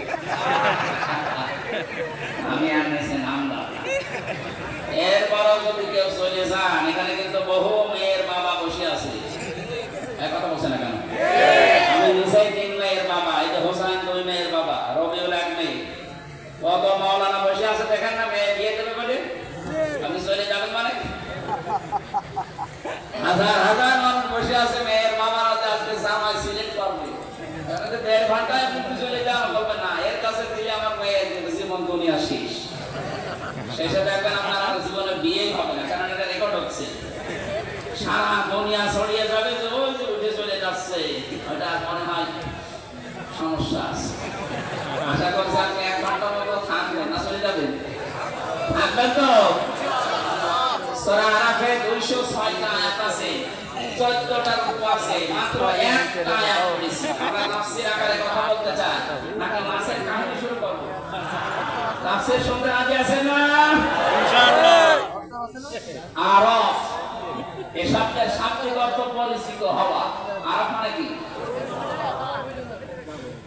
আমি আর নেছে নাম দাও। এরপরও যদি কেউ চলে যান, এখানে কিন্তু বহু মেয়ের বাবা বসে আছে। এক কথা বলছে না কেন? আমি নিজেই 3 মেয়ের বাবা, এই যে হোসেন 2 মেয়ের বাবা, রবিউল 1 মেয়ে, কত মাওলানা বসে আছে দেখেন না, মেয়ে বিয়ে দেবে বলে। আপনি চলে যাবেন মানে? হাজার হাজার মানুষ বসে আছে, মেয়ের বাবারা আজকে জামাই সিলেক্ট করবে, 1.5 ঘন্টায় আপনি চলে যান, বলবেন না এর কাছে দিলে আমার মেয়ের জীবন দুনিয়া শেষ। শেষে দেখবেন আপনার জীবনে বিয়েই হবে না, কারণ এটা রেকর্ড হচ্ছে, সারা দুনিয়া ছড়িয়ে যাবে যে ওই যে উঠে চলে যাচ্ছে। ওটা মনে হয় সমস্যা আছে। আশা করছি আপনি 1 ঘন্টার মতো থাকবেন, না চলে যাবেন? থাকবেন তো? সূরা আরাফে 206টা আয়াত আছে, 14টা রূপ আছে, মাত্র একটা আয়াত পড়েছি। আমরা তাফসীর আকারে কথা বলতে চাই নাকি মাসের কাহিনী শুরু করব? তাফসীর শুনতে রাজি আছেন না? ইনশাআল্লাহ। আরাফ এই শব্দের শাব্দিক অর্থ পরিচিত হওয়া। আরাফ মানে কি?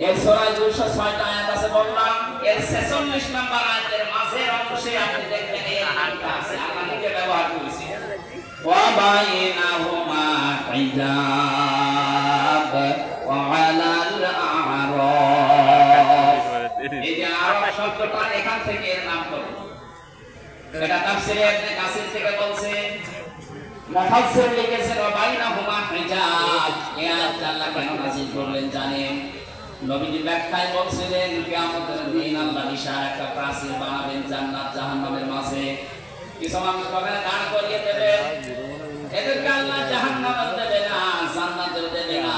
এই সূরায় 206টা আয়াত আছে বললাম, এর 46 নম্বর আয়াতের মাঝের অংশে আপনি দেখবেন এই আয়াতটা আছে, আল্লাহ নিজে ব্যবহার করেছে, ওয়া বাইনাহুমা হিজাব ওয়া আলাল আ'রাফ। এই যে আরাফ শব্দটা এখান থেকে এর নামকরণ। এটা তাফসীরে ইবনে কাসির থেকে বলছে, মুফাসসির লিখেছেন ওয়া বাইনাহুমা হিজাব। এই আয়াতটা আল্লাহ কেন নাযিল করলেন জানেন? নবীজি ব্যাখ্যায় বলছিলেন, কিয়ামতের দিন আল্লাহ বিশাল একটা প্রাচীর বানাবেন জান্নাত জাহান্নামের মাঝে। কিছু মানুষ ওখানে দাঁড় করিয়ে দেবেন, এদেরকে আল্লাহ জাহান্নামে দেবে না, জান্নাতে দেবে না।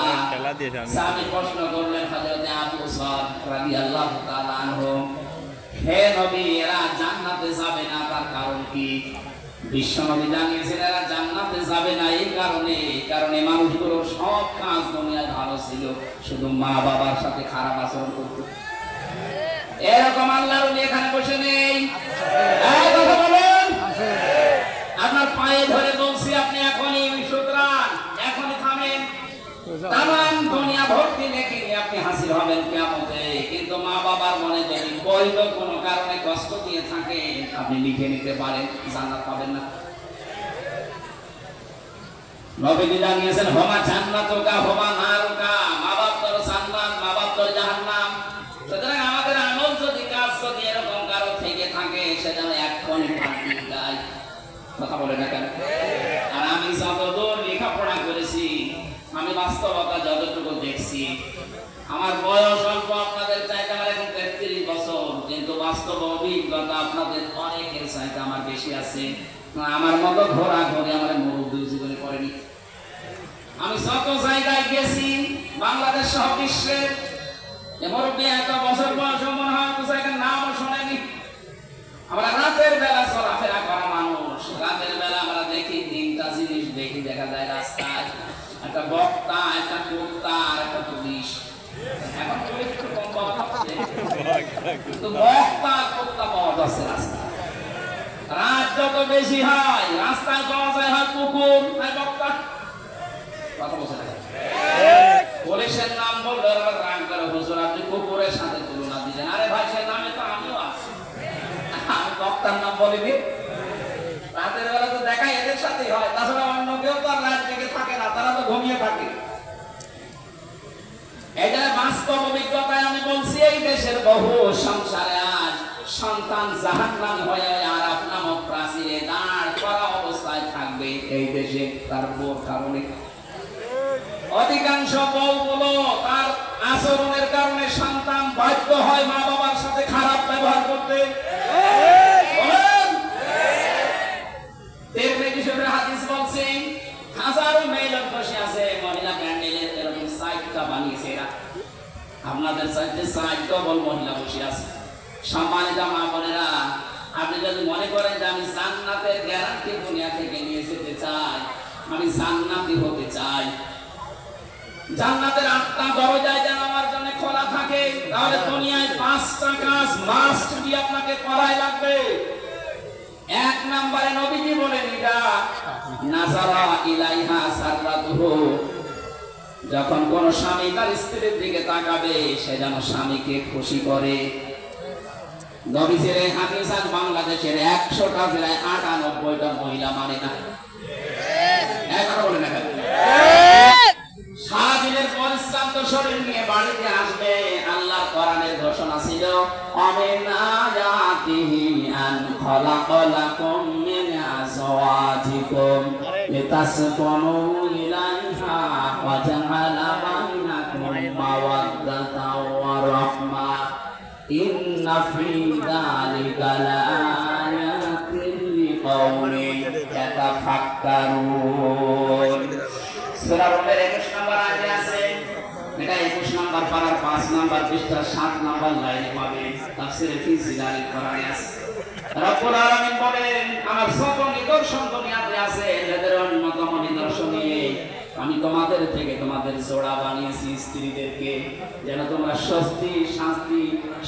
সাহাবী প্রশ্ন করলেন হযরত আবু সাদ রাদিয়াল্লাহু তাআলা আনহু, হে নবী, এরা জান্নাতে যাবে না, তার কারণ কি? বিশ্বনবী জানিয়েছেন এরা জান্নাতে যাবে না এই কারণে মানুষগুলো সব কাজ দুনিয়ায় ভালো ছিল, শুধু মা বাবার সাথে খারাপ আচরণ করত। এরকম আল্লাহর ওলি এখানে বসে নেই। এই কথা বলেন, আপনার পায়ে ধরে বলছি, আপনি এখনই সুতরাং এখনই থামেন। তামাম দুনিয়া ভর্তি নেকি নিয়ে আপনি হাসিল হবেন কিয়ামতে, কিন্তু মা বাবার মনে যদি বৈধ কোনো কারণে কষ্ট দিয়ে থাকে, আপনি লিখে নিতে পারেন, জান্নাত পাবেন না। নবীজি জানিয়েছেন, হোমা জান্নাতুকা হোমা নারুকা, মা বাপ তোর জান্নাত, মা বাপ তোর জাহান্নাম। সুতরাং আমাদের আমল যদি কাজ যদি এরকম কারো থেকে থাকে, সে যেন এক্ষুনি পাল্টে যায়। কথা বলে না কেন? আর আমি যতদূর লেখাপড়া করেছি, আমি বাস্তবতা যতটুকু দেখছি, আমার বয়স অল্প আপনাদের চাইতে, আমার এখন 33 বছর, কিন্তু বাস্তব অভিজ্ঞতা আপনাদের অনেকের চাইতে আমার বেশি আছে। আমার মতো ঘোরা ঘুরে আমার মুরব্বী জীবনে পড়েনি। আমি যত জায়গায় গেছি বাংলাদেশ সহ বিশ্বের মুরব্বী এত বছর বয়স মনে হয় কোথায় নামও শোনেনি। আমরা রাতের বেলা চলাফেরা করা মানুষ, রাতের বেলা আমরা দেখি তিনটা জিনিস দেখি, দেখা যায় রাস্তায় একটা বক্তা, একটা কুত্তা আর একটা পুলিশ। এখন পুলিশ একটু কম পাওয়া যাচ্ছে, কিন্তু বক্তা কুত্তা পাওয়া যাচ্ছে রাস্তায়। রাত যত বেশি হয় রাস্তায় পাওয়া যায় হয় কুকুর আর বক্তা। কথা বলছে না, পুলিশের নাম বললে আবার রাগ করে, হুজুর আপনি কুকুরের সাথে তুলনা দিলেন। আরে ভাই সে নামে তো আমিও আছি, আমি বক্তার নাম বলিনি। রাতের বেলা তো দেখা এদের সাথেই হয়, তাছাড়া অন্য কেউ তো আর রাত জেগে থাকে না, তারা তো ঘুমিয়ে থাকে। এটা বাস্তব অভিজ্ঞতায় আমি বলছি, এই দেশের বহু সংসারে আজ সন্তান জাহান্নামী হয়ে আরাফ নামক প্রাচীরে দাঁড় করা অবস্থায় থাকবে এই দেশে তার বউর কারণে। অধিকাংশ বউগুলো তার আচরণের কারণে সন্তান বাধ্য হয় মা বাবার সাথে খারাপ ব্যবহার করতে। হাদিস বলছে হাজারো মেয়ের বসে আছে মহিলা প্যান্ডেলের এরকম সাইটটা বানিয়েছে এরা, আপনাদের সাইডে সাইড ডবল মহিলা বসে আছে। সম্মানিত মা বোনেরা, আপনি যদি মনে করেন যে আমি জান্নাতের গ্যারান্টি দুনিয়া থেকে নিয়ে যেতে চাই, আমি জান্নাতি হতে চাই, জান্নাতের 8টা দরজায় যেন আমার জন্য খোলা থাকে, তাহলে দুনিয়ায় 5টা কাজ মাস্ট বি আপনাকে করাই লাগবে। এক নম্বরে নবীজি বলেন এটা নাজারা ইলাইহা সাররাতুহু, যখন কোন স্বামী তার স্ত্রীর দিকে তাকাবে সে যেন স্বামীকে খুশি করে। নবীজির এই হাদিস আজ বাংলাদেশের 100টা জেলায় 98টা মহিলা মানে না। কথা বলে না, সারাদিনের পরিশ্রান্ত শরীর নিয়ে বাড়িতে আসবে। আল্লাহর কোরআনের ঘোষণা ছিল আমিন আয়াতিহি আন খালাকালাকুম মিন আজওয়াজিকুম লিতাসকুনু ইলাইহা ওয়া জাআলা বাইনাকুম মাওয়াদ্দাতাও ওয়া রাহমা ইন্না ফী যালিকা লাআয়াতিন লিকাওমিন ইয়াতাফাক্কারুন। সূরা রুমের 21 নম্বর আয়াতে আছে, এটা 21 নম্বর পারার 5 নম্বর পৃষ্ঠার 7 নম্বর লাইনে পাবেন। তাফসীরে ফি জিলালিল কোরআনে আছে, রব্বুল আলামিন বলেন আমার সব নিদর্শন দুনিয়াতে আছে, যাদের অন্যতম নিদর্শন আমি তোমাদের থেকে তোমাদের জোড়া বানিয়েছি স্ত্রীদেরকে, যেন তোমরা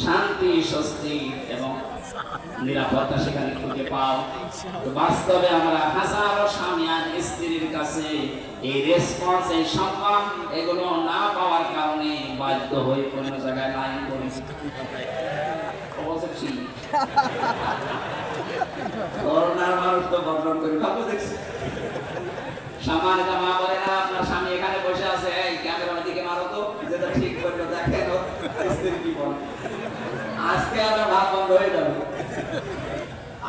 শান্তি স্বস্তি এবং নিরাপত্তা সেখানে খুঁজে পাও। তো বাস্তবে আমরা হাজারো স্বামী আর স্ত্রীর কাছে এই রেসপন্স, এই সম্মান এগুলো না পাওয়ার কারণে বাধ্য হয়ে কোন জায়গায় লাইন করি। করোনার মানুষ তো বদনাম করে ভাবো দেখছি। সম্মানিত মা বোনেরা, আপনার স্বামী এখানে বসে আছে, এই ক্যামেরার দিকে মারো তো, যেটা ঠিক করলো দেখেন স্ত্রী কি বলে। আজকে আমরা ভাত বন্ধ হয়ে যাবে,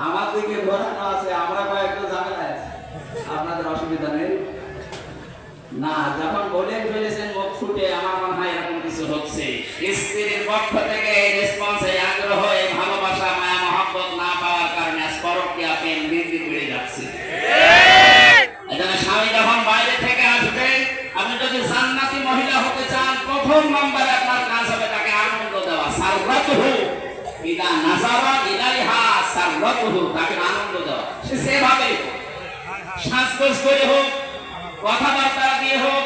আমার দিকে ঘোরানো আছে, আমরা কয়েকটা ঝামেলায় আছি, আপনাদের অসুবিধা নেই না। যখন বলে ফেলেছেন মুখ ফুটে, আমার মনে হয় এরকম কিছু হচ্ছে। স্ত্রীর পক্ষ থেকে এই রেসপন্স, এই আগ্রহ, এই ভালোবাসা, মায়া মহব্বত না পাওয়ার কারণে পরকীয়া প্রেম দিন দিন বেড়ে যাচ্ছে। এজন্য স্বামী যখন বাইরে থেকে আসবে, আপনি যদি জান্নাতি মহিলা হতে চান, প্রথম নম্বরে আপনার কাজ হবে তাকে আনন্দ দেওয়া। সাররাতুহু ইদা নাজারা ইলাইহা সাররাতুহু, তাকে আনন্দ দেওয়া। সে সেভাবে সাজগোজ করে হোক, কথাবার্তা দিয়ে হোক,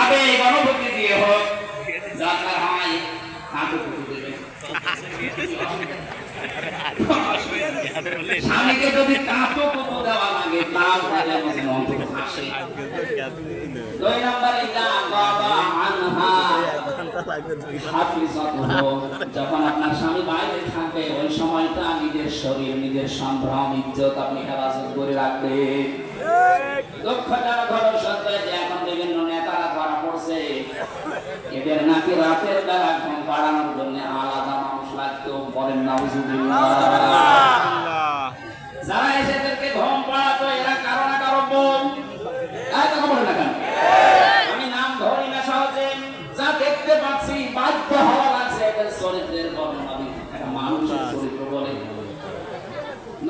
আবেগ অনুভূতি দিয়ে হোক, দরকার হয় কাঁদুকুটু দেবে। স্বামীকে যদি কাঁদুকুটু দেওয়া লাগে, তাও তাহলে আমাদের অন্তর আসে। 2 নম্বরে ইদা গাবা আনহা হাফিজাতুহু, যখন আপনার স্বামী বাইরে থাকবে ওই সময়টা নিজের শরীর, নিজের সম্ভ্রম, ইজ্জত আপনি হেফাজত করে রাখবেন। দুঃখজনক হলো সত্য যে এখন বিভিন্ন নেতারা ধরা পড়ছে, এদের নাকি রাতের বেলা ঘুম পাড়ানোর জন্য আলাদা মানুষ লাগতো। বলেন নাউজুবিল্লাহ। যারা এসেদেরকে ঘুম পাড়াতো এরা কারো না কারো বোন। কথা বলে না কেন? আমি নাম ধরি না সহজে, যা দেখতে পাচ্ছি বাধ্য হওয়া লাগছে এদের চরিত্রের বর্ণনা দিতে। একটা মানুষের চরিত্র বলে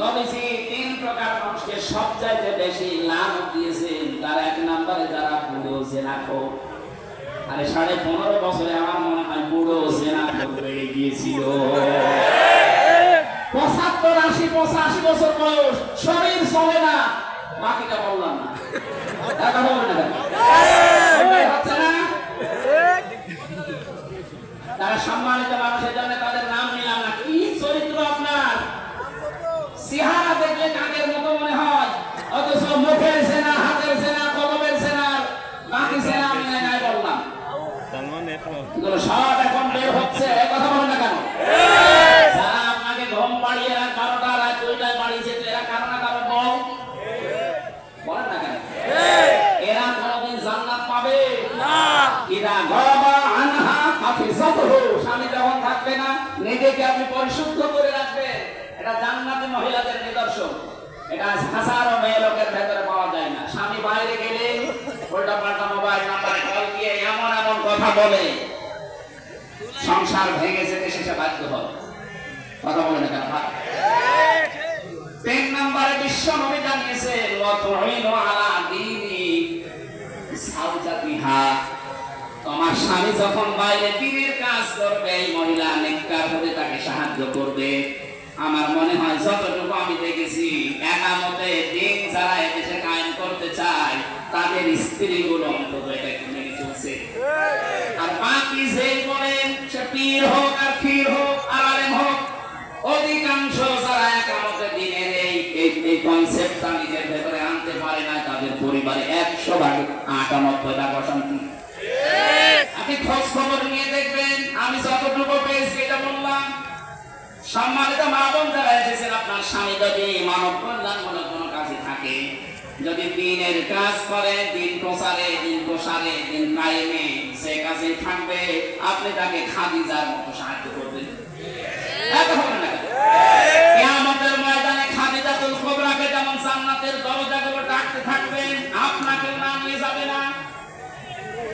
নবীজি 3 প্রকার মানুষকে সবচাইতে বেশি লানত দিয়েছেন। তার 1 নম্বরে যারা পুরো জেনাখোর, আরে 15.5 বছরে আমার মনে হয় বুড়ো জেনা বেড়ে গিয়েছিল। 75, 80, 85 বছর বয়স, শরীর চলে না, বাকিটা বললাম না। কথা বলে না হচ্ছে না? তারা সম্মানিত মানুষের জন্য তাদের নাম নিলাম না। কি চরিত্র আপনার! চেহারা দেখলে কাকের মতো মনে হয়, অথচ মুখের সেনা, হাতের সেনা, কলমের সেনা, বাকি সেনা আমি নাই বললাম। এগুলো সব এখন বের হচ্ছে, কথা বলেন না কেন? যারা আপনাকে ঘুম পাড়িয়ে রাত 12টা, রাত 2টায় বাড়িয়েছে, এরা কারো না কারো বউ বলেন না কেন? এরা কোনদিন জান্নাত পাবে না। এরা গবা আনহা হাফিজাতুহু, স্বামী যখন থাকবে না নিজেকে আপনি পরিশুদ্ধ করে রাখবেন, এটা জান্নাতি মহিলাদের নিদর্শন। এটা হাজারো মেয়ে লোকের ভেতরে পাওয়া যায় না। স্বামী বাইরে গেলে উল্টা পাল্টা মোবাইল নাম্বারে কল দিয়ে এমন এমন কথা বলে, সংসার ভেঙে যেতে শেষে বাধ্য হয়। কথা বলে না কেন? 3 নম্বরে বিশ্ব নবী জানিয়েছেন ওয়াতুইনু আলা দীনি সাওজাতিহা, তোমার স্বামী যখন বাইরে দিনের কাজ করবে, এই মহিলা নেককার হলে তাকে সাহায্য করবে। আমার মনে হয় যতটুকু আমি দেখেছি, একামতে দিন যারা এদেশে কায়েম করতে চায় তাদের স্ত্রীগুলো অন্তত এটাকে মেনে চলছে। আর বাকি যেই বলেন, সে পীর হোক আর ফির হোক আর আলেম হোক, অধিকাংশ যারা একামতে দিনের এই কনসেপ্টটা নিজের ভেতরে আনতে পারে না, তাদের পরিবারে 100% অশান্তি। আপনি খোঁজ খবর নিয়ে দেখবেন, আমি যতটুকু পেয়েছি এটা বললাম। সম্মানিত মা বোন যারা এসেছেন, আপনার স্বামী যদি মানব কল্যাণমূলক কোনো কাজে থাকে, যদি দিনের কাজ করে, দিন প্রচারে, দিন প্রসারে, দিন কায়েমে, সে কাজে থাকবে, আপনি তাকে খাদিজার মতো সাহায্য করবেন। কিয়ামতের ময়দানে খাদিজাতুল কুবরাকে যেমন জান্নাতের দরজাগুলো ডাকতে থাকবেন, আপনাকে না নিয়ে যাবে না।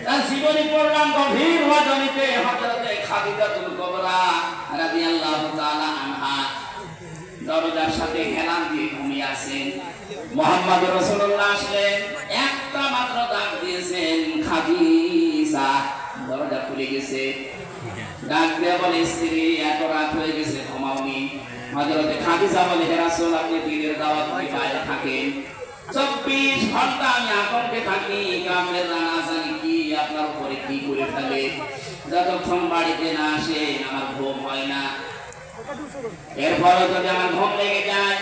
তার জীবনী পড়লাম গভীর রজনীতে, হযরতে খাদিজাতুল কুবরা রাদিয়াল্লাহু তাআলা আনহা দরজার সাথে হেলান দিয়ে ঘুমিয়ে আছেন। মুহাম্মদ রাসূলুল্লাহ আসলেন, একটা মাত্র ডাক দিয়েছেন, খাদিজা। দরজা খুলে গেছে। ডাক দিয়ে বলে, স্ত্রী এত রাত হয়ে গেছে, ঘুমাওনি? হযরতে খাদিজা বলে, হে রাসূল, আপনি দিনের দাওয়াত নিয়ে বাইরে থাকেন, 24 ঘন্টা আমি আতঙ্কে থাকি, কাফের না জানি কি আপনার উপরে কি করে ফেলে। যতক্ষণ বাড়িতে না আসে আমার ঘুম হয় না। এরপরে যদি আমার ঘুম লেগে যায়,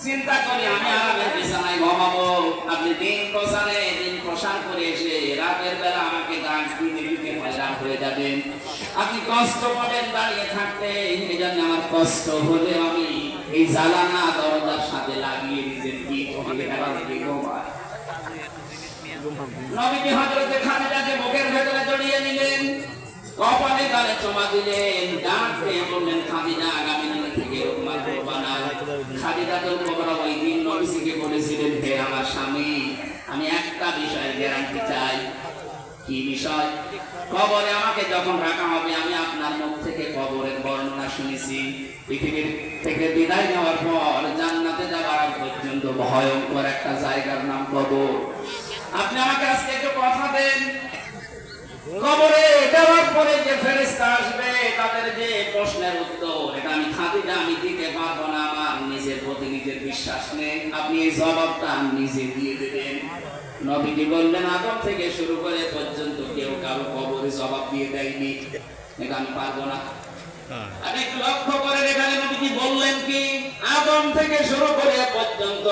চিন্তা করি আমি আরামের বিছানায় ঘুমাবো। আপনি দিন প্রসারে, দিন প্রসার করে এসে রাতের বেলা আমাকে ডাক দিতে দিতে হয়রান হয়ে যাবেন, আপনি কষ্ট পাবেন দাঁড়িয়ে থাকতে। এই জন্য আমার কষ্ট হলে আমি এই জ্বালানা দরজার সাথে লাগিয়ে নিজের পিঠ ঘুমাই। নবীজি হযরতে খাদিজাকে বুকের ভেতরে জড়িয়ে নিলেন, কপালে গালে চুমা দিলেন, ডাক দিয়ে বললেন, খাদিজা, আগামী দিন থেকে এরকম আর করবা না। খাদিজাতুল কুবরা ওই দিন নবীজিকে বলেছিলেন, হে আমার স্বামী, আমি একটা বিষয়ে গ্যারান্টি চাই। কি বিষয়? কবরে আমাকে যখন রাখা হবে, আমি আপনার মুখ থেকে কবরের বর্ণনা শুনেছি। পৃথিবীর থেকে বিদায় নেওয়ার পর জান্নাতে যাওয়ার আগ পর্যন্ত ভয়ঙ্কর একটা জায়গার নাম কবর। আপনি আমাকে আজকে একটু কথা দেন, কবরে যাওয়ার পরে যে ফেরেশতা আসবে, তাদের যে প্রশ্নের উত্তর, এটা আমি খাদিজা আমি দিতে পারবো না, আমার নিজের প্রতি নিজের বিশ্বাস নেই, আপনি এই জবাবটা নিজে দিয়ে দেবেন। নবীজি বললেন, আদম থেকে শুরু করে পর্যন্ত কেউ কারো কবরে জবাব দিয়ে দেয়নি, এটা আমি পারবো না। আপনি একটু লক্ষ্য করে এখানে নবীজি বললেন কি, আদম থেকে শুরু করে পর্যন্ত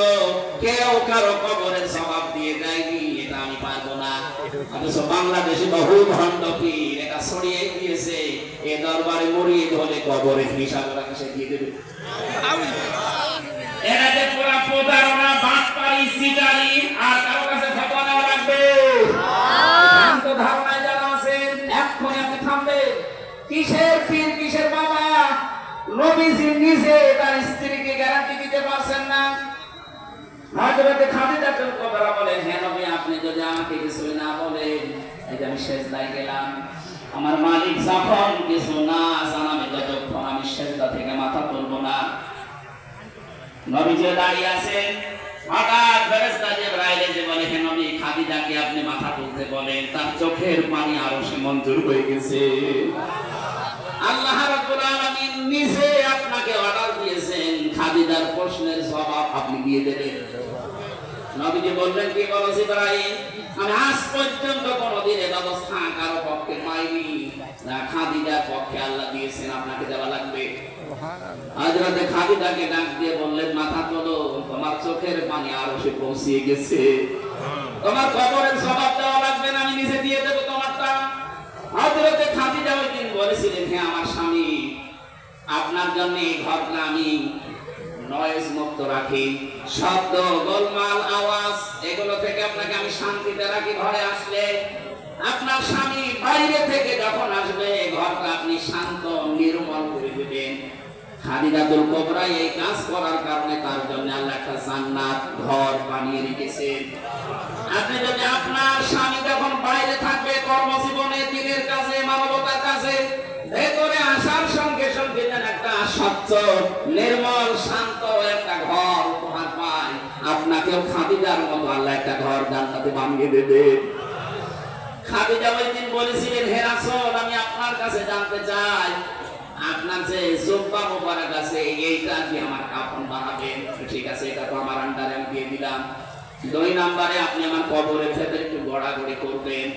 কেউ কারো কবরের জবাব দিয়ে দেয়নি, এটা আমি পারবো না। অথচ বাংলাদেশে বহু ভণ্ড পীর এটা ছড়িয়ে দিয়েছে, এ দরবারে মুরিদ হলে কবরের হিসাব ওরা কিসে দিয়ে দেবে। এরা যে পুরা প্রতারণা, বাটপারি, সিটারি, আর কারো কাছে ফতোয়া নেওয়া লাগবে। ভ্রান্ত ধারণায় যারা আছেন, এক্ষুনি আপনি থামবেন। কিসের পীর, কিসের বাবা? নবীজি নিজে তার স্ত্রীকে গ্যারান্টি দিতে পারছেন না। হযরতে খাদিজাতুল কুবরা বলেন, হে নবী, আপনি যদি আমাকে কিছু না বলেন, এই যে আমি সেজদায় গেলাম, আমার মালিক যখন কিছু না জানাবে, ততক্ষণ আমি সেজদা থেকে মাথা তুলব না। নবীজি দাঁড়িয়ে আছেন, হঠাৎ ফেরেশতা জিবরাইল এসে বলে, হে নবী, খাদিজাকে আপনি মাথা তুলতে বলেন, তার চোখের পানি আরো সে মঞ্জুর হয়ে গেছে। আল্লাহ রাব্বুল আলামিন নিজে আপনাকে অর্ডার দিয়েছেন, খাদিজার প্রশ্নের জবাব আপনি দিয়ে দেবেন। নবীজি বললেন, কি বলো জিবরাইল? আমি আজ পর্যন্ত কোনদিন এই ব্যবস্থা কারো পক্ষে পাইনি, না খাদিজার পক্ষে আল্লাহ দিয়েছেন, আপনাকে দেওয়া লাগবে। হযরতে খাদিজাকে ডাক দিয়ে বললেন, মাথা তোলো, তোমার চোখের পানি আরো সে পৌঁছিয়ে গেছে, তোমার কবরের জবাব দেওয়া লাগবে না, আমি নিজে দিয়ে দেব তোমারটা। হযরতে খাদিজা ওই দিন বলেছিলেন, হে আমার স্বামী, আপনার জন্য এই ঘরটা আমি নয়েজ মুক্ত রাখি, শব্দ, গোলমাল, আওয়াজ এগুলো থেকে আপনাকে আমি শান্তিতে রাখি। ঘরে আসলে আপনার স্বামী বাইরে থেকে যখন আসবে, ঘরটা আপনি শান্ত নির্মল করে দিবেন। খাদিজাতুল কুবরা এই কাজ করার কারণে তার জন্য আল্লাহ একটা জান্নাত ঘর বানিয়ে রেখেছেন। আপনি যদি আপনার স্বামী যখন বাইরে থাকবে কর্মজীবনে, দিনের কাছে, মানবতার কাছে, ভেতরে আসার সঙ্গে সঙ্গে যেন একটা স্বচ্ছ, নির্মল, শান্ত একটা ঘর উপহার পায়, আপনাকেও খাদিজার মতো আল্লাহ একটা ঘর জান্নাতে বানিয়ে দেবে। খাদিজা ওই দিন বলেছিলেন, হে রাসূল, আমি আপনার কাছে জানতে চাই, আপনার যে জুব্বা মোবারক আছে এইটা দিয়ে আমার কাফন বানাবেন। ঠিক আছে, এটা তো আমার আন্ডারে আমি দিয়ে দিলাম। 2 নম্বরে আপনি আমার কবরের ভেতরে একটু গড়াগড়ি করবেন,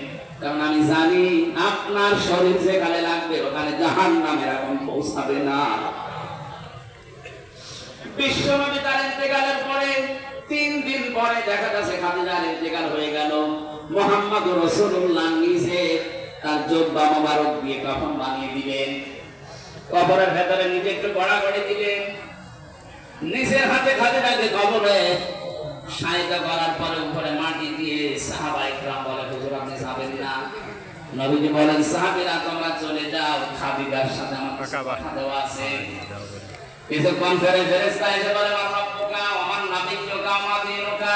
কারণ আমি জানি আপনার শরীর যেখানে লাগবে ওখানে জাহান্নামের আগুন পৌঁছাবে না। বিশ্বনবী তার ইন্তেকালের পরে 3 দিন পরে দেখা যাচ্ছে খাদিজার ইন্তেকাল হয়ে গেল। মুহাম্মদুর রাসূলুল্লাহ নিজে তার জুব্বা মোবারক দিয়ে কাফন বানিয়ে দিলেন, কবরের ভেতরে নিজে একটু গড়াগড়ি দিলেন, নিজের হাতে খাদিজাকে কবরে সাইদা করার পরে উপরে মাটি দিয়ে সাহাবায়ে কেরাম বলে, হুজুর আপনি যাবেন না। নবীজি বলেন, সাহাবীরা তোমরা চলে যাও, খাদিজার সাথে আমার কথা দেওয়া আছে। কিছুক্ষণ পরে ফেরেশতা এসে বলে, মান রব্বুকা ওয়া মান নাবিয়্যুকা ওয়া মা দীনুকা।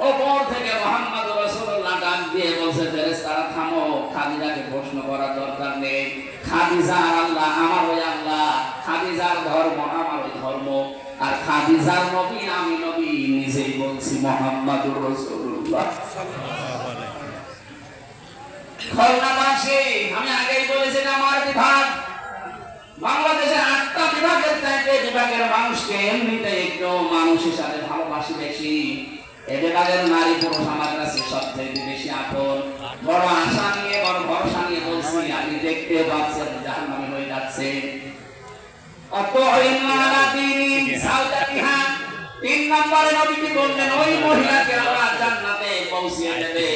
ওপর থেকে মুহাম্মদুর রাসূলুল্লাহ ডাক দিয়ে বলছে, ফেরেশতারা থামো, খাদিজাকে প্রশ্ন করার দরকার নেই। খাদিজার আল্লাহ আমার ওই আল্লাহ, খাদিজার ধর্ম আমার ওই ধর্ম, আর খাদিজার নবী আমি নবী, নিজেই বলছি মুহাম্মদুর রাসূলুল্লাহ সাল্লাল্লাহু আলাইহি ওয়াসাল্লাম। খুলনাবাসী, আমি আগেই বলেছি আমার বিভাগ বাংলাদেশের 8টা বিভাগের চাইতে বিভাগের মানুষকে এমনিতে একটু মানুষ হিসাবে ভালোবাসি বেশি। এই বিভাগের নারী পুরুষ আমার কাছে সবচেয়ে বেশি আপন। বড় আশা নিয়ে, বড় ভরসা নিয়ে বলছি, আমি দেখতে পাচ্ছি জাহান্নামী হয়ে যাচ্ছে। তিন নম্বরে নবীজি বললেন, ওই মহিলাকে আল্লাহ জান্নাতে পৌঁছিয়ে দেবে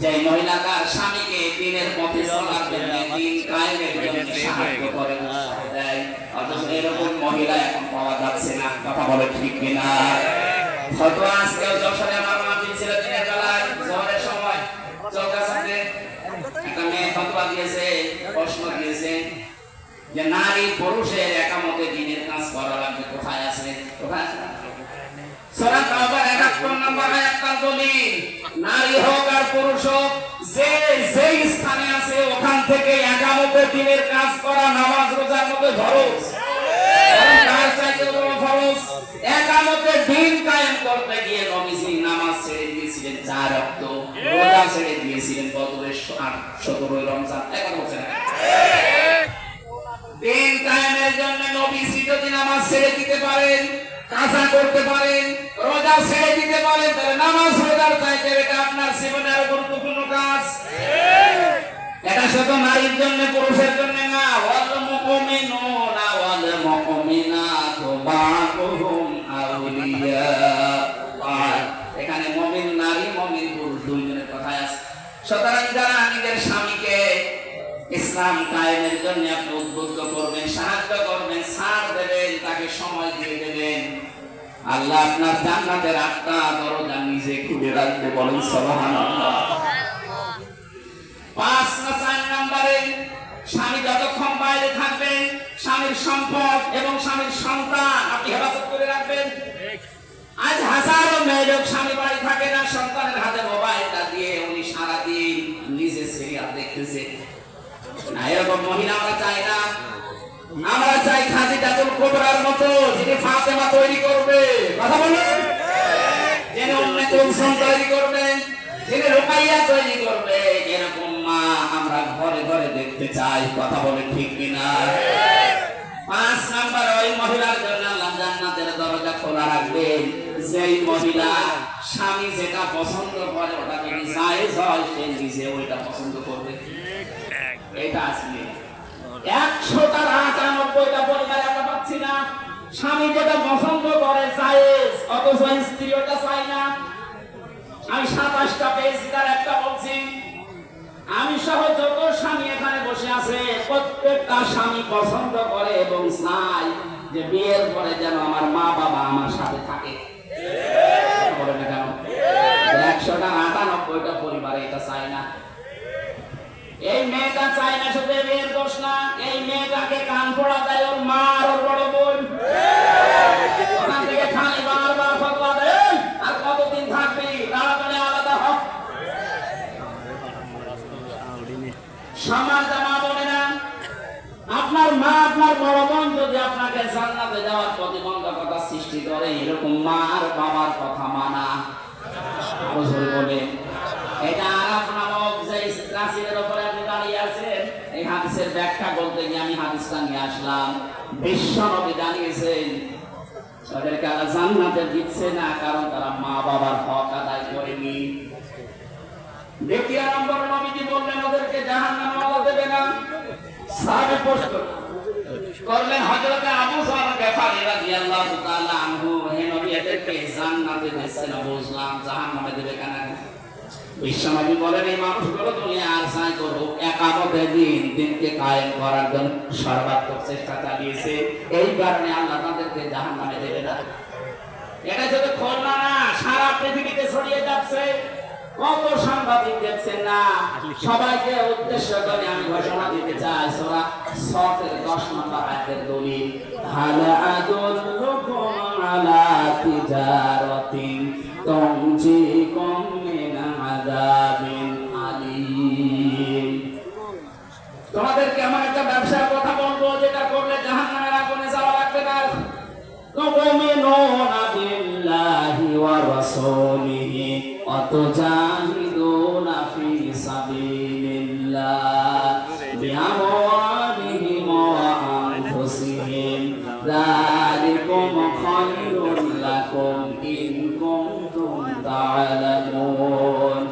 যে মহিলা তার স্বামীকে দ্বীনের পথে চলার জন্য, দ্বীন কায়েমের জন্য সাহায্য করে, উৎসাহ দেয়। অথচ এরকম মহিলা এখন পাওয়া যাচ্ছে না। কথা বলে ঠিক কিনা? হয়তো আজকেও যশোরে আমার মাহফিল ছিল, দিনের বেলায় জোহরের সময় চৌকাছাতে একটা মেয়ে ফতোয়া দিয়েছে, প্রশ্ন দিয়েছে যে নারী পুরুষের একামতে দ্বীনের কাজ করা লাগবে, কোথায় আছে? কোথায় আছে? সূরা তাওবার 71 নম্বর আয়াতটা বলি, নারী হোক আর পুরুষ হোক, যে যেই স্থানে আছে ওখান থেকে একামতে দ্বীনের কাজ করা নামাজ রোজার মধ্যে ফরজ। তার চাইতে বড় ফরজ একামতে দ্বীন কায়েম করতে গিয়ে নবীজি নামাজ ছেড়ে দিয়েছিলেন 4 ওয়াক্ত, রোজা ছেড়ে দিয়েছিলেন বদরের 17 রমজান। এখন বলছেন দ্বীন কায়েমের জন্য নবীজি যদি নামাজ ছেড়ে দিতে পারেন, কাজা করতে পারেন, রোজা ছেড়ে দিতে পারেন, তাহলে নামাজ রোজার চাইতে এটা আপনার জীবনের গুরুত্বপূর্ণ কাজ। এটা শুধু নারীর জন্য, পুরুষের জন্য না। ওয়াল মুমিনুনা ওয়াল মুমিনাতু বা'দুহুম আউলিয়া। এখানে মুমিন নারী, মুমিন পুরুষ দুইজনের কথা আছে। সুতরাং যারা নিজের স্বামীকে ইসলাম কায়েমের জন্য আপনি উদ্বুদ্ধ করবেন, সাহায্য করবেন, সাথ দেবেন, তাকে সময় দিয়ে দেবেন, আল্লাহ আপনার জান্নাতের 8টা দরজা নিজে খুলে রাখবে। বলেন সুবহানাল্লাহ। 4 নম্বরে, স্বামী যতক্ষণ বাইরে থাকবেন স্বামীর সম্পদ এবং স্বামীর সন্তান আপনি হেফাজত করে রাখবেন। আজ হাজারো মেয়ের স্বামী বাড়ি থাকে না, সন্তানের হাতে মোবাইলটা দিয়ে উনি সারাদিন নিজে সিরিয়াল দেখতেছে। না, এরকম মহিলা আমরা চাই না। আমরা চাই খাদিজাতুল কুবরার মতো, যিনি ফাতেমা তৈরি করবে। কথা বলুন। যিনি উম্মে কুলসুম তৈরি করবে, যিনি রুকাইয়া তৈরি করবে, এরকম মা আমরা ঘরে ঘরে দেখতে চাই। কথা বলে ঠিক কিনা? 5 নাম্বার, ওই মহিলার জন্য আল্লাহ জান্নাতের দরজা খোলা রাখবেন যেই মহিলা স্বামী যেটা পছন্দ করে ওটা যদি জায়েজ হয় সে নিজে ওইটা পছন্দ করবে। এটা আসলে 100টার 98টা পরিবারে আমরা পাচ্ছি না স্বামী যেটা পছন্দ করে জায়েজ, অথচ স্ত্রী ওটা চায় না। আমি 27টা পেয়েছি, তার একটা বলছি, আমি সহ যত স্বামী এখানে বসে আছে প্রত্যেকটা স্বামী পছন্দ করে এবং চায় যে বিয়ের পরে যেন আমার মা বাবা আমার সাথে থাকে। বলে না কেন? 100টার 98টা পরিবারে এটা চায় না। এই মেয়েটা চায় না, শুধু বিয়ের দোষ না, এই মেয়েটাকে কান পড়া দেয় ওর মা আর ওর বড় বোন। ওখান থেকে খালি বারবার ফতোয়া দেয়, আর কতদিন থাকবি, তাড়াতাড়ি আলাদা হ। সমাজ মা বলে না, আপনার মা আপনার বড় বোন যদি আপনাকে জান্নাতে যাওয়ার প্রতিবন্ধকতা সৃষ্টি করে, এরকম মা আর বাবার কথা মানা। বলে এটা আরাফ নামক যে রাসূলের উপরে আপনি দাঁড়িয়ে আছেন, এই হাদিসের ব্যাখ্যা বলতে গিয়ে আমি হাদিসটা নিয়ে আসলাম। বিশ্ব নবী জানিয়েছেন তাদেরকে আল্লাহ জান্নাতে দিচ্ছে না কারণ তারা মা বাবার হক আদায় করেনি। দ্বিতীয় নম্বর, নবীজি বললেন ওদেরকে জাহান্নামে আল্লাহ দেবে না। সাহাবী প্রশ্ন করলেন হযরত আবু যর গফারী রাদিয়াল্লাহু তাআলা আনহু, হে নবী এদেরকে জান্নাতে দিচ্ছে না বুঝলাম, জাহান্নামে দেবে কেন? বিশ্বনবী বলেন এই মানুষগুলো দুনিয়া আর চাই করুক, একামতের দিনকে কায়েম করার জন্য সর্বাত্মক চেষ্টা চালিয়েছে, এই কারণে আল্লাহ তাদেরকে জাহান্নামে দেবে না। এটা যদি খুলনা না সারা পৃথিবীতে ছড়িয়ে যাচ্ছে, কত সাংবাদিক দেখছেন না। সবাইকে উদ্দেশ্য করে আমি ঘোষণা দিতে চাই, সূরা সফের 10 নম্বর আয়াতের দলিল, হাল আদুল্লুকুম আলা তিজারাতিন তুনজিকুম মিন আযাবিন আলীম। তোমাদেরকে এমন একটা ব্যবসার কথা বলবো যেটা করলে জাহান্নামের আগুনে যাওয়া লাগবে না। তুমিনুনা বিল্লাহি ওয়া রাসূলিহি ওয়া তুজাহিদুনা ফি সাবিলিল্লাহ বিআমওয়ালিহিম ওয়া আনফুসিহিম যালিকুম খায়রুল লাকুম ইন কুনতুম তা'লামুন।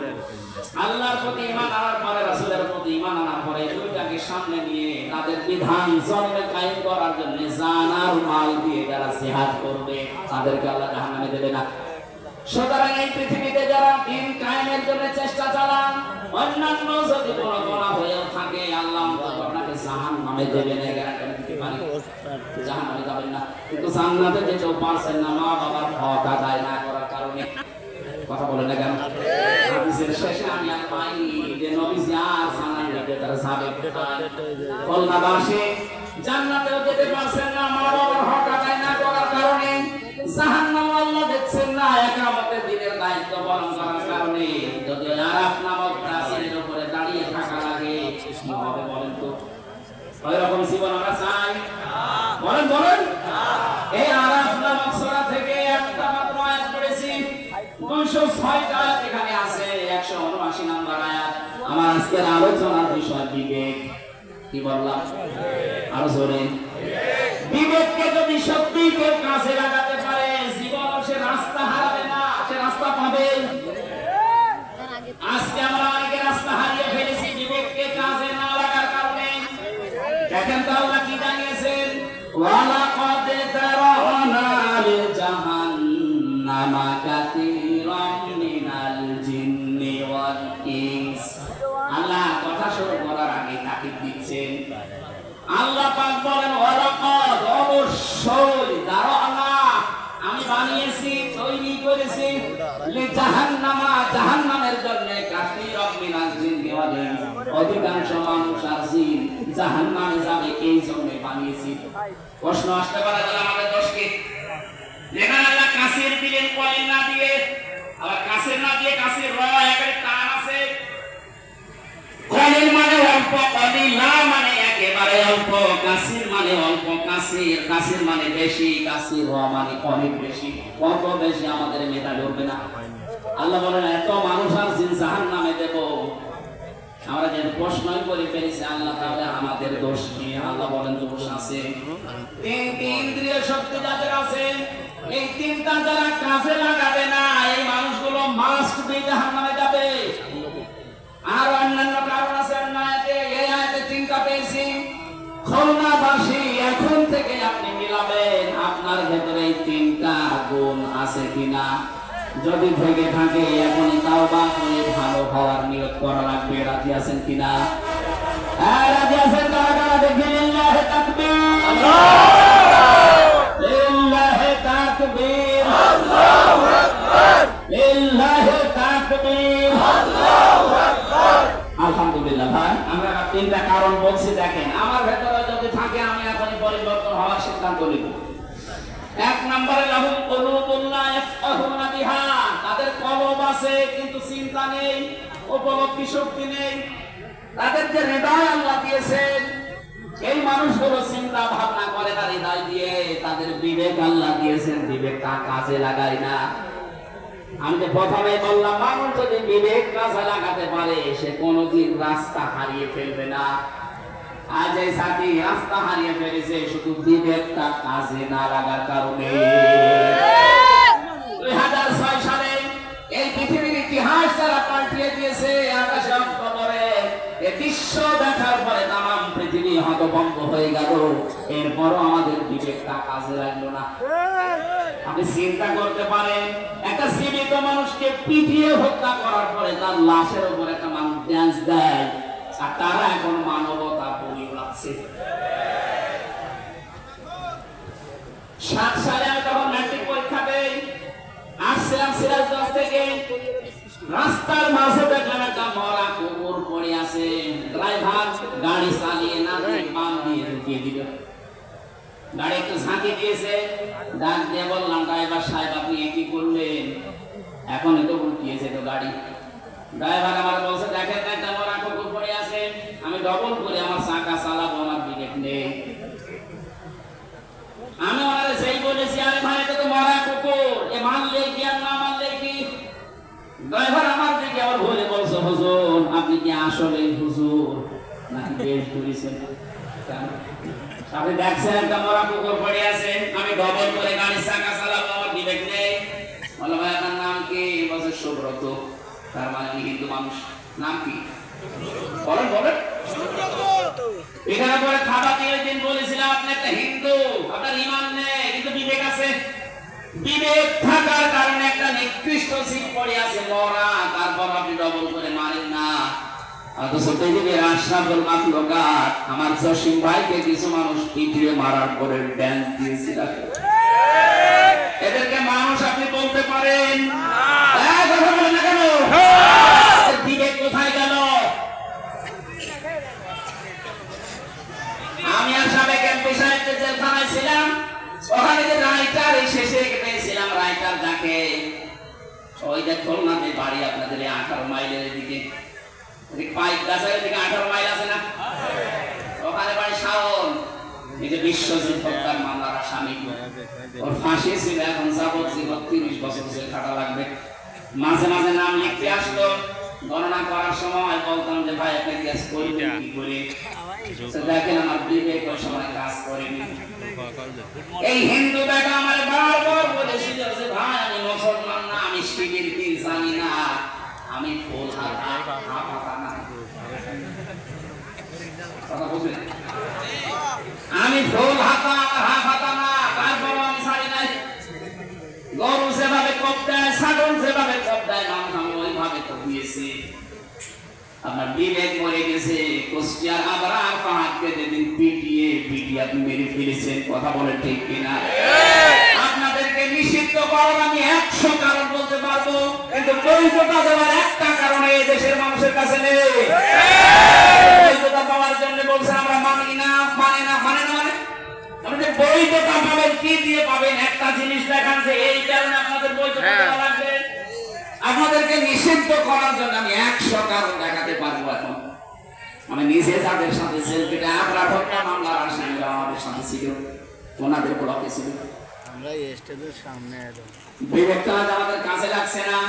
আল্লাহর প্রতি ঈমান আনার পরে রাসূলের প্রতি ঈমান আনার পরে দুইটাকে সামনে নিয়ে তাদের বিধান জমিনে কায়েম করার জন্য জান আর মাল দিয়ে যারা জিহাদ করবে তাদেরকে আল্লাহ জাহান্নামে দেবে না। সুতরাং এই পৃথিবীতে যারা দিন কায়েমের জন্য চেষ্টা চালান, অন্যান্য যদি কোনো গুনাহ হয়ে থাকে আল্লাহ আপনাকে জাহান্নামে দেবে না, গ্যারান্টি দিতে পারি। জাহান্নামে যাবেন না, কিন্তু জান্নাতে যেতেও পারছেন না মা বাবার হক আদায় না করার কারণে। কথা বলেন না কেন? হাদিসের শেষে আমি আর পাইনি যে নবীজি আর জান্নাতে তারা যাবে কোথায়। খুলনাবাসী জান্নাতেও যেতে পারছেন না মা বাবার হক আদায় না করার কারণে, জাহান্নাম আল্লাহ দেখছেন না একামতের দিনের দায়িত্ব পালন করার কারণে। যদি আরাফ নামক রাসূলের উপরে দাঁড়িয়ে থাকা লাগে কি হবে বলেন তো? ওইরকম জীবন আমরা চাই? বলেন বলেন। এই আরাফ নামক সূরা থেকে একটা মাত্র আয়াত পড়েছি, 206টা আয়াত এখানে আছে, 179 নম্বর আয়াত। আমার আজকের আলোচনার বিষয় বিবেক। কি বললাম? আরো জোরে। বিবেককে যদি সত্যি কেউ কাছে লাগাতে পারে জীবন সে রাস্তা হারাবে না, সে রাস্তা পাবে। আজকে আমরা অনেকে রাস্তা হারিয়ে ফেলেছি বিবেককে কাজে না লাগার কারণে। দেখেন তো আল্লাহ কি জানিয়েছেন, ওয়ালাকাদ তারানা লিল জাহান্নামা কাসীরাম মিনাল জিন্নি ওয়াল ইনস। আল্লাহ কথা শুরু করার আগে তাকিদ দিচ্ছেন। আল্লাহ পাক বলেন ওয়ালাকাদ, অবশ্যই, দারানা আমি বানিয়েছি, তৈরি করেছি, জাহান্নামা জাহান্নামের জন্য কাসীরাম মিনাল জিন্নি ওয়াল ইনস, অধিকাংশ মানুষ আর জিন জাহান্নামে যাবে এই জন্য বানিয়েছি। প্রশ্ন আসতে পারে তাহলে আমাদের দোষ কি? যেখানে আল্লাহ কাসির দিলেন কলিল না দিয়ে, আবার কাসির না দিয়ে কাসির র একেবারে টান আছে। কলিল মানে অল্প, কলিল না মানে একেবারে অল্প, কাসির মানে অল্প, কাসির কাসির মানে বেশি, কাসির র মানে অনেক বেশি। কত বেশি আমাদের মেধা ধরবে না। আল্লাহ বলেন এত মানুষ আর জিন জাহান্নামে দেব। আমরা যে প্রশ্নই করে ফেলেছি আল্লাহ, তাহলে আমাদের দোষ কি? আল্লাহ বলেন দোষ আছে। তিনটি ইন্দ্রিয় শক্তি যাদের আছে, এই তিনটা যারা কাজে লাগাবে না, এই মানুষগুলো মাস্ট বি জাহান্নামে যাবে। আর অন্যান্য কারণ আছে অন্যায়তে, এই আয়াতে তিনটা পেয়েছি। খুলনাবাসী এখন থেকে আপনি মিলাবেন আপনার ভেতরে এই তিনটা গুণ আছে কিনা। যদি থেকে থাকে এখনই তাওবা করে ভালো হওয়ার নিয়ত করা লাগবে। রাজি আছেন কিনা? হ্যাঁ রাজি আছেন? কারা কারা দেখি লিল্লাহি তাকবীর, লিল্লাহি তাকবীর, আল্লাহু আকবার, লিল্লাহি তাকবীর, আল্লাহু আকবার। আলহামদুলিল্লাহ। ভাই আমরা তিনটা কারণ বলছি, দেখেন আমার ভেতরে যদি থাকে আমি এখনই পরিবর্তন হওয়ার সিদ্ধান্ত নিব। এক নম্বরে লাহুম কুলুবুন লা ইয়াফকাহুনা বিহা, তাদের কলব আছে কিন্তু চিন্তা নেই, উপলব্ধি শক্তি নেই। তাদের যে হৃদয় আল্লাহ দিয়েছেন, এই মানুষগুলো চিন্তা ভাবনা করে তার হৃদয় দিয়ে। তাদের বিবেক আল্লাহ দিয়েছেন, বিবেকটা কাজে লাগায় না। আমি যে প্রথমে বললাম মানুষ যদি বিবেক কাজে লাগাতে পারে সে কোনোদিন রাস্তা হারিয়ে ফেলবে না। আজ এই সাথী রাস্তা হারিয়ে ফেলেছে শুধু বিবেকটা কাজে না লাগার কারণে। 2006 সালে এই পৃথিবীর ইতিহাস যারা পাল্টিয়ে দিয়েছে, আকাশে অক্টোবরে এই দৃশ্য দেখার পরে তাম পৃথিবী হতভম্ব হয়ে গেল। এরপরও আমাদের বিবেকটা কাজে লাগলো না। আপনি চিন্তা করতে পারেন একটা জীবিত মানুষকে পিটিয়ে হত্যা করার পরে তার লাশের উপর একটা মানুষ ড্যান্স দেয়, আর তারা এখন মানবতা বলি রাখছে। 7 সালে আমি তখন ম্যাট্রিক পরীক্ষা দেই, আসছিলাম সিরাজগঞ্জ থেকে। রাস্তার মাঝে দেখলাম একটা মরা কুকুর পড়ে আছে। ড্রাইভার গাড়ি চালিয়ে না বাম দিয়ে ঢুকিয়ে দিল। গাড়ি একটু ঝাঁকি দিয়েছে, ডাক দিয়ে বললাম ড্রাইভার সাহেব আপনি কি করলেন? এখন তো উল্টিয়েছে তো গাড়ি। ড্রাইভার আমার বলছে দেখেন একটা মরা কুকুর পড়ে আছে, আমি ডবল করে আমার চাকা চালাবো, আমার বিবেক নেই। আমি ওনারে সেই বলেছি আরে ভাই এটা তো মরা কুকুর, এ মানলে কি আর না মানলে কি? ড্রাইভার আমার দিকে আবার ঘুরে বলছে হুজুর আপনি কি আসলে হুজুর নাকি বেশ করেছেন? আপনি দেখছেন একটা মরা কুকুর পড়ে আছে, আমি ডবল করে গাড়ি চাকা চালাবো, আমার বিবেক নেই। বলে ভাই আপনার নাম কি? বলছে সুব্রত। তার মানে আমি হিন্দু মানুষ। নাম কি বলেন বলেন? এখানে পরে খাবার দিয়ে দিন বলেছিলাম আপনি একটা হিন্দু, আপনার ইমান নেই কিন্তু বিবেক আছে। বিবেক থাকার কারণে একটা নিকৃষ্ট সিট পড়ে আছে মরা, তারপর আপনি ডবল করে মারেন না। অথচ পৃথিবীর আশরাফুল মাখলুকাত আমার জসিম ভাইকে কিছু মানুষ পিটিয়ে মারার পরে ড্যান্স দিয়েছিল। এদেরকে মানুষ আপনি বলতে পারেন? কথা বলেন না কেন? বিবেক কোথায় গেল? আমি আর সাবেক এমপি সাহেবকে জেলখানায় ছিলাম, ওখানে যে রাইটার এই শেষে পেয়েছিলাম, রাইটার যাকে ওই যে খুলনাতে বাড়ি আপনাদের 18 মাইলের দিকে, পাইপ গাছের দিকে 18 মাইল আছে না, ওখানে বাড়ি শাওন। এই যে বিশ্বজিৎ হত্যার মামলার আসামি, ওর ফাঁসি ছিল, এখন যাবজ্জীবন 30 বছর জেল খাটা লাগবে। মাঝে মাঝে নাম লিখতে আসতো, গণনা করার সময় বলতাম যে ভাই আপনি গ্যাস করবেন কি করে? দেখেন আমার বিবেক ওই সময় কাজ করেনি। এই হিন্দু বেটা আমার বারবার বলেছিল যে ভাই আমি মুসলমান না, আমি শিবির কি জানি না, আমি ফুল হাতা না। কথা বুঝলেন? আমি ফুল হাতা হাফ হাতা না, তারপরও আমি ছাড়ি নাই। গরু যেভাবে কোপ দেয়, ছাগল যেভাবে কোপ দেয়, মানুষ আমি ওইভাবে কোপ দিয়েছি। আপনার বিবেক মরে গেছে। কুষ্টিয়ার আবরার পাহাড়কে যেদিন পিটিয়ে আপনি মেরে ফেলেছেন, কথা বলে ঠিক কিনা? আপনাদেরকে নিষিদ্ধ করার আমি 100 কারণ বলতে পারবো, কিন্তু বৈধতা দেওয়ার একটা কারণে এই দেশের মানুষের কাছে নেই। বৈধতা পাওয়ার জন্য বলছে আমরা মানি না, মানে আপনি যে বৈধতা পাবেন কি দিয়ে পাবেন? একটা জিনিস দেখান যে এই কারণে আপনাদের বৈধতা দেওয়া লাগবে। আপনাদেরকে নিষিদ্ধ করার জন্য আমি 100 কারণ দেখাতে পারবো। এখন আমি নিজে যাদের সাথে জেল কেটে আবরার হত্যা মামলার আসামিরা আমাদের সাথে ছিল, ওনাদের ব্লকে ছিল। আমরা স্টেজের সামনে বিবেকটা আমাদের কাছে লাগছে না।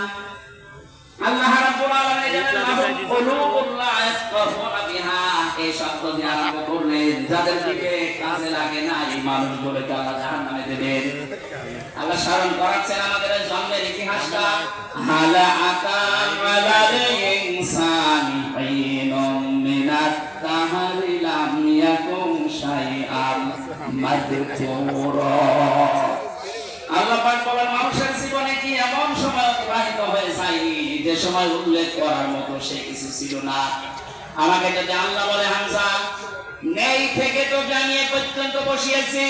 আল্লাহ রাব্বুল আলামিন জানেন লাহুম কুলুবুন লা ইয়াফকাহুনা বিহা, এই শব্দ দিয়ে আরম্ভ করলেন যাদের দিকে কাজে লাগে না এই মানুষগুলোকে আল্লাহ জাহান্নামে দেবেন। আল্লাহ স্মরণ করাচ্ছেন আমাদের জন্মের ইতিহাসটা। হালা আকাম আলাল ইনসানি হিনুম মিনাত তাহরি লাম ইয়াকুম শাইআম মাযকুরা। আল্লাহ পাক বলেন মানুষের জীবনে কি এমন সময় অতিবাহিত হয়ে যায়নি যে সময় উল্লেখ করার মতো সে কিছু ছিল না। আমাকে যদি আল্লাহ বলে হামজা নেই থেকে তো জানিয়ে পর্যন্ত বসিয়েছি,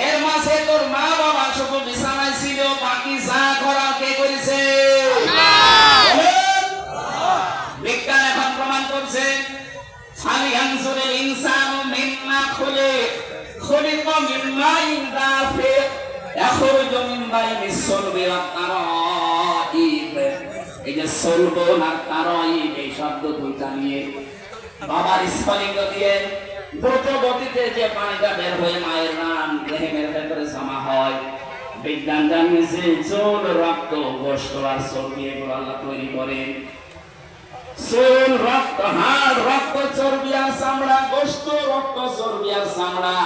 এর মাঝে তোর মা বাবা শুধু বিছানায় ছিল, বাকি যা করা কে করেছে? বিজ্ঞান এখন প্রমাণ করছে ফালিয়ানজুরিল ইনসানু মিম্মা খুলিকা মিন মাইন দাফিক ইয়াখরুজু মিন বাইনিস সুলবি ওয়াত তারাইব। এই যে সুলবুন আর তারাইব এই শব্দ দুইটা নিয়ে বাবার স্ফলিঙ্গ দিয়ে দ্রুত গতিতে যে পানিটা বের হয়ে মায়ের রান দেহের ভেতরে জমা হয়। বিজ্ঞান জানিয়েছে চুল, রক্ত, গোশত আর চর্বি এগুলো আল্লাহ তৈরি করেন। চুল, রক্ত, হাড়, রক্ত, চর্বি আর চামড়া, গোশত, রক্ত, চর্বি আর চামড়া,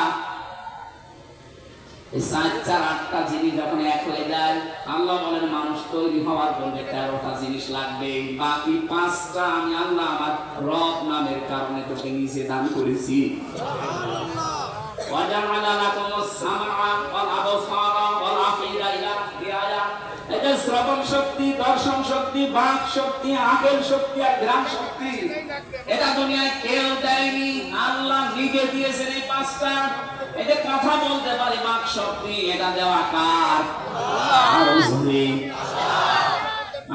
এই 4-8টা জিনিস যখন এক হয়ে যায় আল্লাহ বলেন মানুষ তৈরি হওয়ার জন্য 13টা জিনিস লাগবে। বাকি 5টা আমি আল্লাহ আমার রব নামের কারণে তোকে নিজে দান করেছি। ওয়াজাআলা লাকুমুস সামআ ওয়াল আবসারা ওয়াল আফিদা ইলা আখিরিয়া। এটা শ্রবণ শক্তি, দর্শন শক্তি, বাক শক্তি, আকল শক্তি আর ঘ্রাণ শক্তি, এটা দুনিয়ায় কেউ দেয়নি, আল্লাহ নিজে দিয়েছেন এই 5টা। এই যে কথা বলতে পারি বাক শক্তি, এটা দেওয়া কার?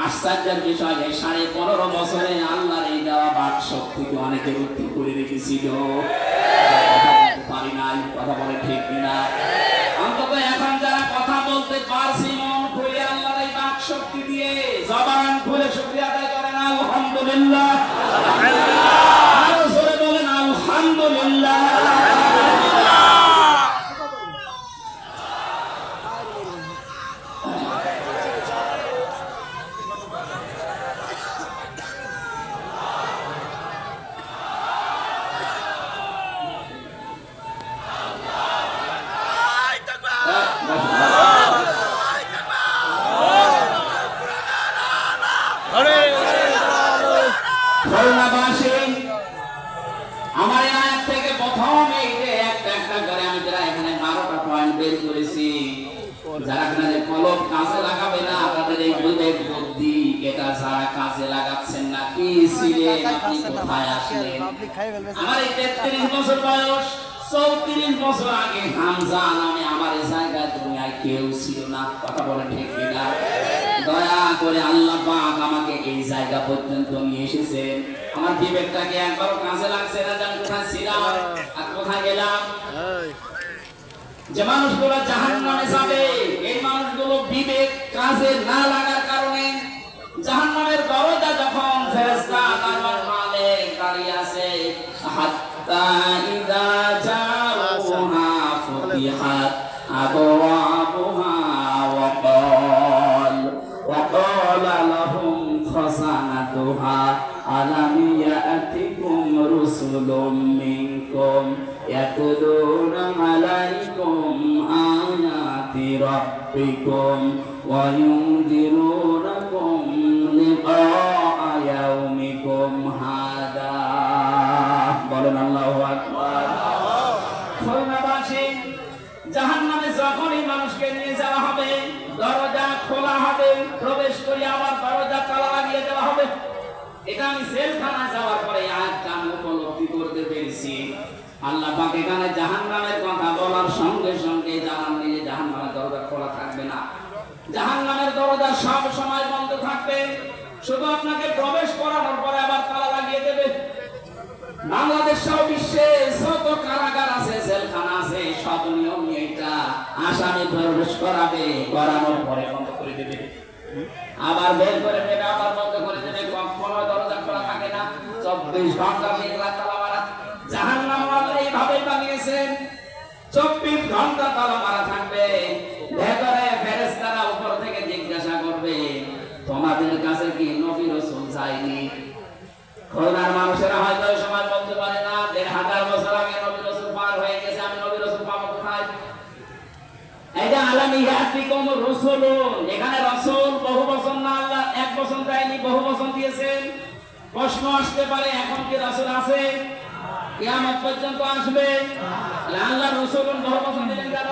আশ্চর্যের বিষয় এই 15.5 বছরে আল্লাহর এই দেওয়া বাক শক্তিকে অনেকে রুদ্ধ করে রেখেছিল। পারি নাই, কথা বলে ঠিক কিনা? অন্তত এখন যারা কথা বলতে পারছি মন খুলে আল্লাহর এই বাক শক্তি দিয়ে জবান খুলে শুকরিয়া আদায় করেন আলহামদুলিল্লাহ। আরো জোরে বলেন আলহামদুলিল্লাহ। আমার আয়াত থেকে প্রথম এই যে একটা করে আমি যারা এখানে 12টা পয়েন্ট বের করেছি, যারা এখানে কলম কাজে লাগাবে না তাদের এই বিবেক বুদ্ধি এটা যারা কাজে লাগাচ্ছেন না কি ছিলেন আপনি কোথায় আসলেন? আমার এই 33 বছর বয়স, 34 বছর আগে হামজা নামে আমার এই জায়গায় দুনিয়ায় কেউ ছিল না, কথা বলেন ঠিক কিনা? দয়া করে আল্লাহ পাক আমাকে এই জায়গা পর্যন্ত নিয়ে এসেছেন। আমার বিবেকটাকে একবারও কাজে লাগছে না, জান কোথায় ছিলাম আর কোথায় গেলাম। যে মানুষগুলো জাহান্নামে যাবে এই মানুষগুলো বিবেক কাজে না লাগার কারণে জাহান্নামের দরজা যখন ফেরেশতা তার মালিক দাঁড়িয়ে আছে, হাত্তা ইযা জাউহা ফুতিহাত আবওয়াবুহা وقال لهم خزنتها ألم يأتكم رسل منكم يتلون عليكم آيات ربكم وينذرونكم لقاء يومكم هذا বলেন আল্লাহু আকবার। জাহান্নামে যখনই মানুষকে নিয়ে যাওয়া হবে দরজা খোলা হবে, প্রবেশ করে আবার দরজা তালা লাগিয়ে দেওয়া হবে। এটা আমি জেলখানায় যাওয়ার পরে আয়াতটা আমি উপলব্ধি করতে পেরেছি। আল্লাহ পাক এখানে জাহান্নামের কথা বলার সঙ্গে সঙ্গে জানান নিয়ে জাহান্নামের দরজা খোলা থাকবে না, জাহান্নামের দরজা সব সময় বন্ধ থাকবে, শুধু আপনাকে প্রবেশ করানোর পরে আবার তালা লাগিয়ে দেবে। বাংলাদেশ সহ বিশ্বে যত কারাগার আছে, জেলখানা আছে, সব নিয়ম এটা আসামি প্রবেশ করাবে, করানোর পরে বন্ধ করে দেবে, আবার বের করে দেবে, আবার বন্ধ করে দেবে, কখনো দরজা খোলা থাকে না, 24 ঘন্টা তালা মারা। জাহান্নাম আল্লাহ এইভাবে বানিয়েছেন, 24 ঘন্টা তালা মারা থাকবে। ভেতরে ফেরেশতারা উপর থেকে জিজ্ঞাসা করবে তোমাদের কাছে কি নবী খুলনার মানুষেরা হয়তো ওই সময় বলতে পারে না ১,৫০০ বছর আগে নবী রাসূল পার হয়ে গেছে, আমি নবী রাসূল পাবো কোথায়? এটা আলাম ইয়াতিকুম রাসূলুন, এখানে রাসূল বহু বচন না, আল্লাহ এক বচন দেয়নি, বহু বচন দিয়েছেন। প্রশ্ন আসতে পারে এখন কি রাসূল আছে? কিয়ামত পর্যন্ত আসবে? আল্লাহ রাসূলুন বহু বচন দিলেন কেন?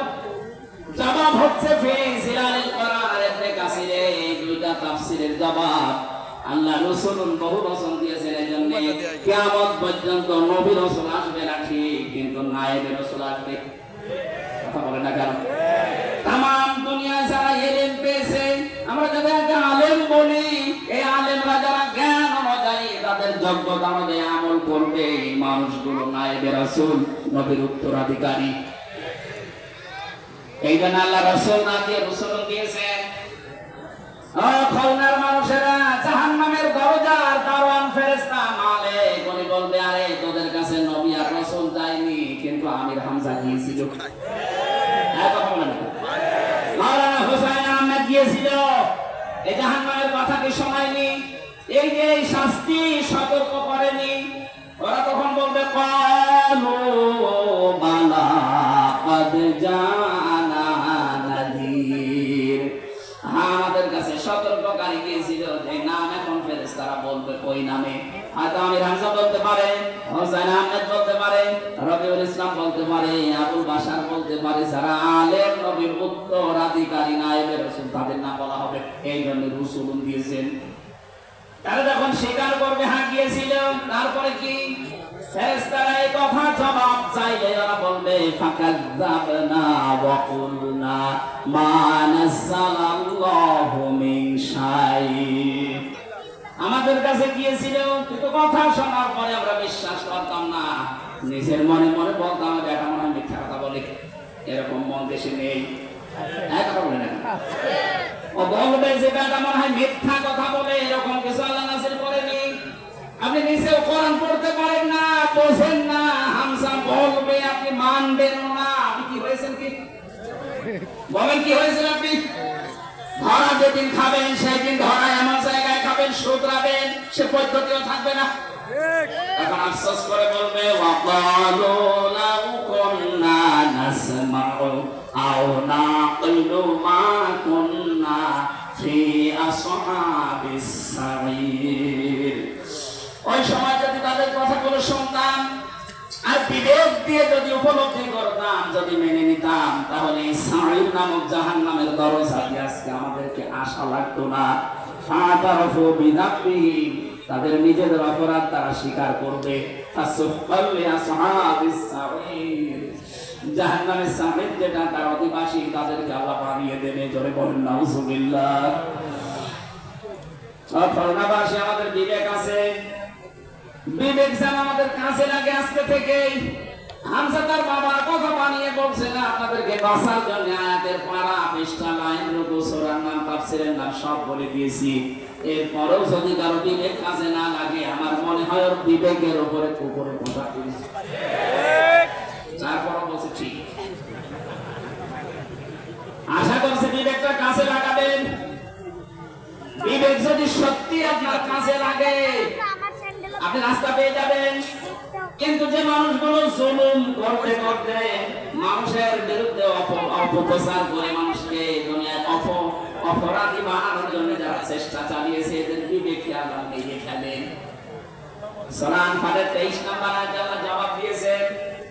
জবাব হচ্ছে ফি জিলালিল কোরআন আর ইবনে কাসিরে এই দুইটা তাফসীরের জবাব। আল্লাহ রাসূলুন বহু বচন দিয়েছেন এজন্য কিয়ামত পর্যন্ত নবী রাসূল আসবে না ঠিক, কিন্তু নায়েবে রাসূল আসবে। কথা বলে না কেন? তামাম দুনিয়া যারা ইলম পেয়েছে, আমরা যাদেরকে আলেম বলি, এই আলেমরা যারা জ্ঞান অনুযায়ী তাদের যোগ্যতা অনুযায়ী আমল করবে, এই মানুষগুলো নায়েবে রাসূল, নবীর উত্তরাধিকারী। এই জন্য আল্লাহ রাসূল না দিয়ে রাসূল দিয়েছেন। খুলনার মানুষেরা জাহান্নামের দরজার দারোয়ান ফেরেশতা মালিক উনি বলবে, আরে তোদের কাছে নবী আর রাসূল যায়নি, কিন্তু আমির হামজা গিয়েছিল। কথা বলেন না? মাওলানা হোসেন আহমেদ গিয়েছিল, এই জাহান্নামের কথা কি শোনায়নি? এই যে শাস্তি সতর্ক করেনি? ওরা তখন বলবে ক্বালু বালা ক্বাদ জানা নাযীর, আমাদের কাছে সতর্ককারী গিয়েছিল। যে নাম এখন ফেরেশতারা বলবে ওই নামে, হয়তো আমির হামজা বলতে পারে, হোসেন আহমেদ বলতে পারে, রবিউল ইসলাম বলতে পারে, আবুল বাশার বলতে পারে, যারা আলেম নবীর উত্তরাধিকারী নায়েবে রাসূল তাদের নাম বলা হবে। এই জন্য রাসূলুন দিয়েছেন। তারা যখন স্বীকার করবে হ্যাঁ গিয়েছিল, তারপরে কি ফেরেশতারা এই কথা জবাব চাইলে ওরা বলবে ফাকাযযাবনা ওয়া কুলনা মা নাযালাল্লাহু মিন শাই, আমাদের কাছে গিয়েছিল কিন্তু কথা শোনার পরে আমরা বিশ্বাস করতাম না, নিজের মনে মনে বলতাম এটা মনে হয় মিথ্যা কথা বলে। এরকম মন দেশে নেই? কথা বলে না? ও বলবে যে এটা মনে হয় মিথ্যা কথা বলে, এরকম কিছু আল্লাহ নাযিল করেনি। আপনি নিজেও কোরআন পড়তে পারেন না, বোঝেন না, হামজা বলবে আপনি মানবেন না। আপনি কি হয়েছেন? কি বলেন কি হয়েছিল? আপনি ধরা যেদিন খাবেন সেই দিন ধরা এমন জায়গায় খাবেন, শুধরাবেন, সে পদ্ধতিও থাকবে না। এখন আফসোস করে বলবে ওয়াকালু লাউ কুননা নাসমাউ আও নাকিলু মা কুননা ফি আসহাবিস সাঈর। ওই সময় যদি তাদের কথাগুলো শুনতাম আর বিবেক দিয়ে যদি উপলব্ধি করতাম, যদি মেনে নিতাম, তাহলে সাঈর নামক জাহান্নামের দরজা দিয়ে আজকে আমাদেরকে আশা লাগতো না। ফাতারফু বিযাববিহিম, তাদের নিজেদের অপরাধ তারা স্বীকার করবে। ফাসুফাল লিআসহাবিস সাঈর, জাহান্নামের সাঈর যেটা তার অধিবাসী তাদেরকে আল্লাহ বানিয়ে দেবে। জোরে বলেন নাউযুবিল্লাহ। খুলনাবাসী আমাদের বিবেক আছে, বিবেক যেন আমাদের কাছে লাগে আজকে থেকেই। হামজা তার বাবার কথা বানিয়ে বলছে না, আপনাদেরকে বাঁচার জন্য আয়াতের পারা, পৃষ্ঠা, লাইন, রুকু, সূরার নাম, তাফসীরের নাম সব বলে দিয়েছি। এরপরেও যদি কারো বিবেক কাছে না লাগে, আমার মনে হয় ওর বিবেকের উপরে কুকুরে পোষা করেছে। তারপরও বলছে ঠিক, আশা করছে বিবেকটা কাছে লাগাবেন। বিবেক যদি সত্যি আপনার কাছে লাগে, আপনি রাস্তা পেয়ে যাবেন। কিন্তু যে মানুষগুলো জুলুম করতে করতে মানুষের বিরুদ্ধে অপপ্রচার করে মানুষকে দুনিয়ায় অপরাধী বানানোর জন্য যারা চেষ্টা চালিয়েছে, এদের বিবেকে আল্লাহ নিয়ে ফেলেন। সূরা আনফালের 23 নম্বর আয়াতে আল্লাহ জবাব দিয়েছেন,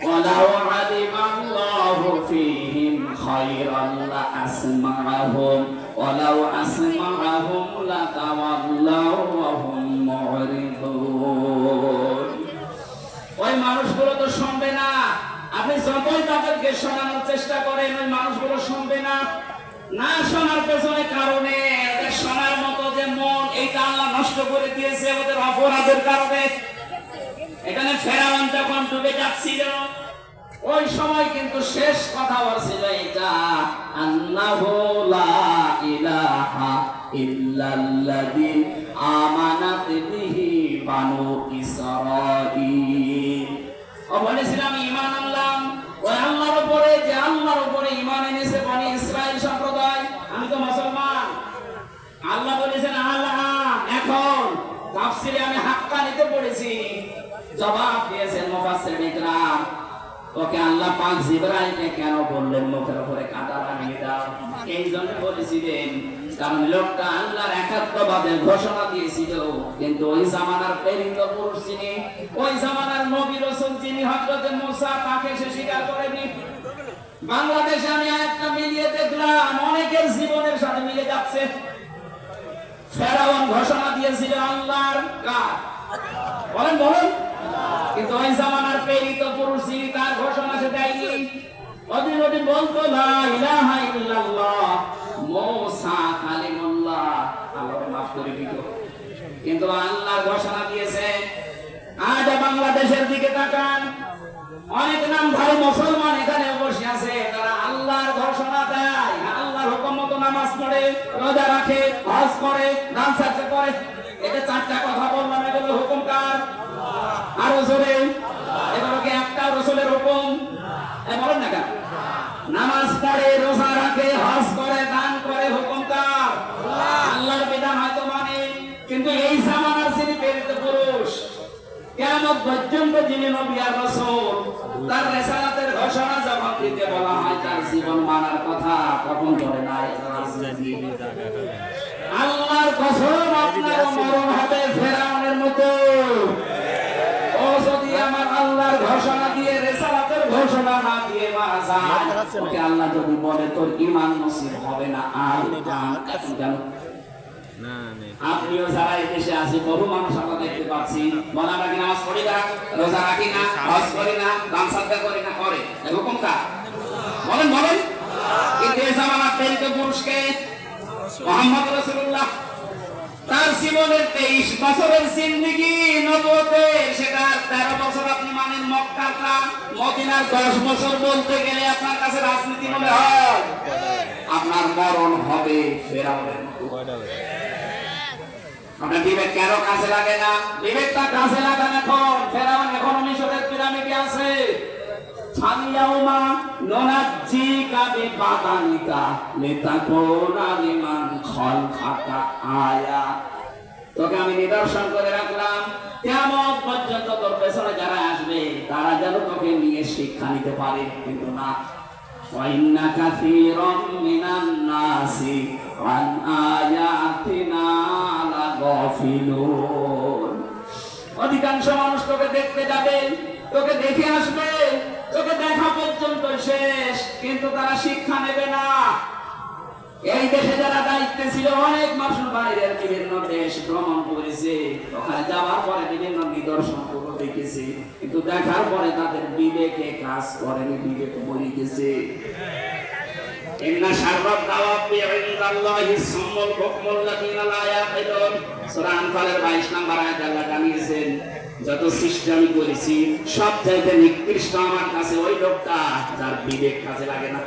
ওয়ালাউ আলিমাল্লাহু ফীহিম খায়রান লাআসমাআহুম ওয়ালাউ আসমাআহুম লাতাওয়াল্লাউ ওয়া হুম মু'রিদুন। ওই মানুষগুলো তো শুনবে না, আপনি যতই তাদেরকে শোনানোর চেষ্টা করেন ওই মানুষগুলো শুনবে না। না শোনার পেছনে কারণে ওদের শোনার মতো যে মন, এইটা আল্লাহ নষ্ট করে দিয়েছে ওদের অপরাধের কারণে। এখানে ফেরাউন যখন ডুবে যাচ্ছিল ওই সময় কিন্তু শেষ কথা বলছিল এটা, আন্নাহু লা ইলাহা ইল্লাল্লাযী আমানাত বিহি বানু ইসরাঈল। ও বলেছিলাম ঈমান আনলাম ওই আল্লাহর উপরে, যে আল্লাহর উপরে ঈমান এনেছে বনি ইসরাইল সম্প্রদায়। আমি তো মুসলমান। আল্লাহ বলেছেন আল্লাহ, এখন তাফসীরে আমি হাক্কানিতে পড়েছি, জবাব দিয়েছেন মুফাসসিরিন ইকরাম, ওকে আল্লাহ পাক জিবরাইলকে কেন বললেন মুখের উপরে কাঁটা বানিয়ে দাও? এই জন্য বলেছিলেন কারণ লোকটা আল্লাহর একাত্মবাদের ঘোষণা দিয়েছিল, কিন্তু ওই জামানার প্রেরিত পুরুষ যিনি, ওই জামানার নবী রাসূল যিনি হযরত মুসা, তাকে সে স্বীকার করেনি। বাংলাদেশে আমি একটা মিলিয়ে দেখলাম অনেকের জীবনের সাথে মিলে যাচ্ছে। ফেরাউন ঘোষণা দিয়েছিল আল্লাহর কাজ, বলেন বলেন, কিন্তু ওই জামানার প্রেরিত পুরুষ যিনি, তার ঘোষণা সে দেয়নি। ওদিন ওদিন বলতো লা ইলাহা ইল্লাল্লাহ মুসা কালিমুল্লাহ, আল্লাহ মাফ করে দিত, কিন্তু আল্লাহর ঘোষণা দিয়েছে। আজ বাংলাদেশের দিকে তাকান, অনেক নামধারী মুসলমান এখানে বসে আছে, তারা আল্লাহর ঘোষণা দেয়, আল্লাহর হুকুম মতো নামাজ পড়ে, রোজা রাখে, হজ করে, দান সাদকা করে। এটা চারটা কথা বললাম, এগুলো হুকুম কার? আরো জোরে, এগুলো কি একটা রাসূলের হুকুম? বলেন না কেন? নামাজ পড়ে, রোজা রাখে, হজ করে, দান করে, হুকুম কার? আল্লাহর বিধান হয়তো মানে, কিন্তু এই জামানার যিনি প্রেরিত পুরুষ, কিয়ামত পর্যন্ত যিনি নবী আর রাসূল, তার রিসালাতের ঘোষণা যখন দিতে বলা হয়, তার জীবন মানার কথা কখন বলে না। আল্লাহর কসম, আপনার মরণ হবে ফেরাউনের মতো। ও যদি আমার আল্লাহর ঘোষণা দিয়ে, রিসালাতের ঘোষণা না দিয়ে মারা যায়, ওকে আল্লাহ যদি বলে তোর ঈমান নসিব হবে না, আর জানো আপনিও যারা এই দেশে আছে, বহু মানুষ আমরা দেখতে পাচ্ছি, বলে আমরা কি নামাজ পড়ি না, রোজা রাখি না, হজ করি না, দান সাদকা করি না, করে এরকম কাজ, বলেন বলেন। কিন্তু এই জামানার প্রেরিত পুরুষকে মুহাম্মদ রাসূলুল্লাহ, তার জীবনের 23 বছরের জিন্দেগি নবুয়তে, সেটা 13 বছর আপনি মানেন মক্কাটা, মদিনার 10 বছর বলতে গেলে আপনার কাছে রাজনীতি মনে হয়। আপনার মরণ হবে ফেরাউনের মতো। আপনার বিবেক কেন কাজে লাগে না? বিবেকটা কাজে লাগান এখন। ফেরাউন এখনো মিশরের পিরামিডে আছে। ফালিয়াউমা নুনাজ্জিকা বিবাদানিকা লিতাকুনা লিমান খালকাকা আয়া। তোকে আমি নিদর্শন করে রাখলাম, কিয়ামত পর্যন্ত তোর পেছনে যারা আসবে তারা যেন তোকে নিয়ে শিক্ষা নিতে পারে, কিন্তু না। ওয়াইন্না কাসীরাম মিনান নাসি আন আয়াতিনা লাগাফিলুন। অধিকাংশ মানুষ তোকে দেখতে যাবে, তোকে দেখে আসবে, তোকে দেখা পর্যন্ত শেষ, কিন্তু তারা শিক্ষা নেবে না। এই দেশে যারা দায়িত্বে ছিল, অনেক মানুষ বাইরের বিভিন্ন দেশ ভ্রমণ করেছে, ওখানে যাওয়ার পরে বিভিন্ন নিদর্শন গুলো দেখেছে, কিন্তু দেখার পরে তাদের বিবেকে কাজ করেনি, বিবেক মরে গেছে। ইন্না শাররাদ দাওয়াবি ইনদাল্লাহি সুম্মুল বুকমুল লাযিনা লা ইয়াকিলুন। সূরা আনফালের 22 নম্বর আয়াতে আল্লাহ জানিয়েছেন, যত সৃষ্টি আমি করেছি সবচাইতে নিকৃষ্ট আমার কাছে ওই লোকটা যার বিবেক কাজে লাগে না।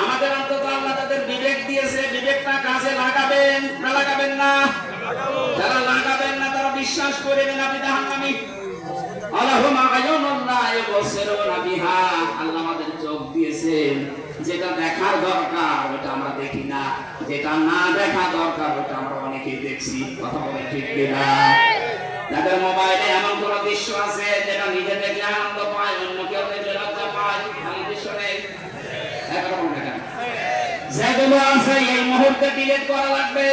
আমাদের অন্তত আল্লাহ তাদের বিবেক দিয়েছে, বিবেকটা কাজে লাগাবেন না লাগাবেন না? যারা লাগাবেন না তারা বিশ্বাস করবেন আপনি জাহান্নামী। আল্লাহুম্মা আয়ুনুল্লাহ ইয়াবসিরুনা বিহা। আল্লাহ আমাদের চোখ দিয়েছেন, যেটা দেখার দরকার ওটা আমরা দেখি না, যেটা না দেখা দরকার ওটা আমরা অনেকেই দেখছি। কথা বলে ঠিক কিনা? যাদের মোবাইলে এমন কোন দৃশ্য আছে যেটা নিজে দেখলে আনন্দ পায়, অন্য কেউ দেখলে লজ্জা পায়, আমি দৃশ্য নেই, যেগুলো আছে এই মুহূর্তে ডিলিট করা লাগবে।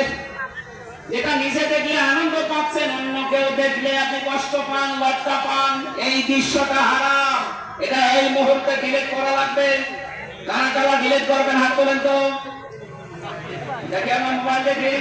যেটা নিজে দেখলে আনন্দ পাচ্ছেন, অন্য কেউ দেখলে আপনি কষ্ট পান, লজ্জা পান, এই দৃশ্যটা হারাম, এটা এই মুহূর্তে ডিলিট করা লাগবে। কারা কারা ডিলিট করবেন হাত তোলেন তো, দেখে আমার মোবাইল দেখি।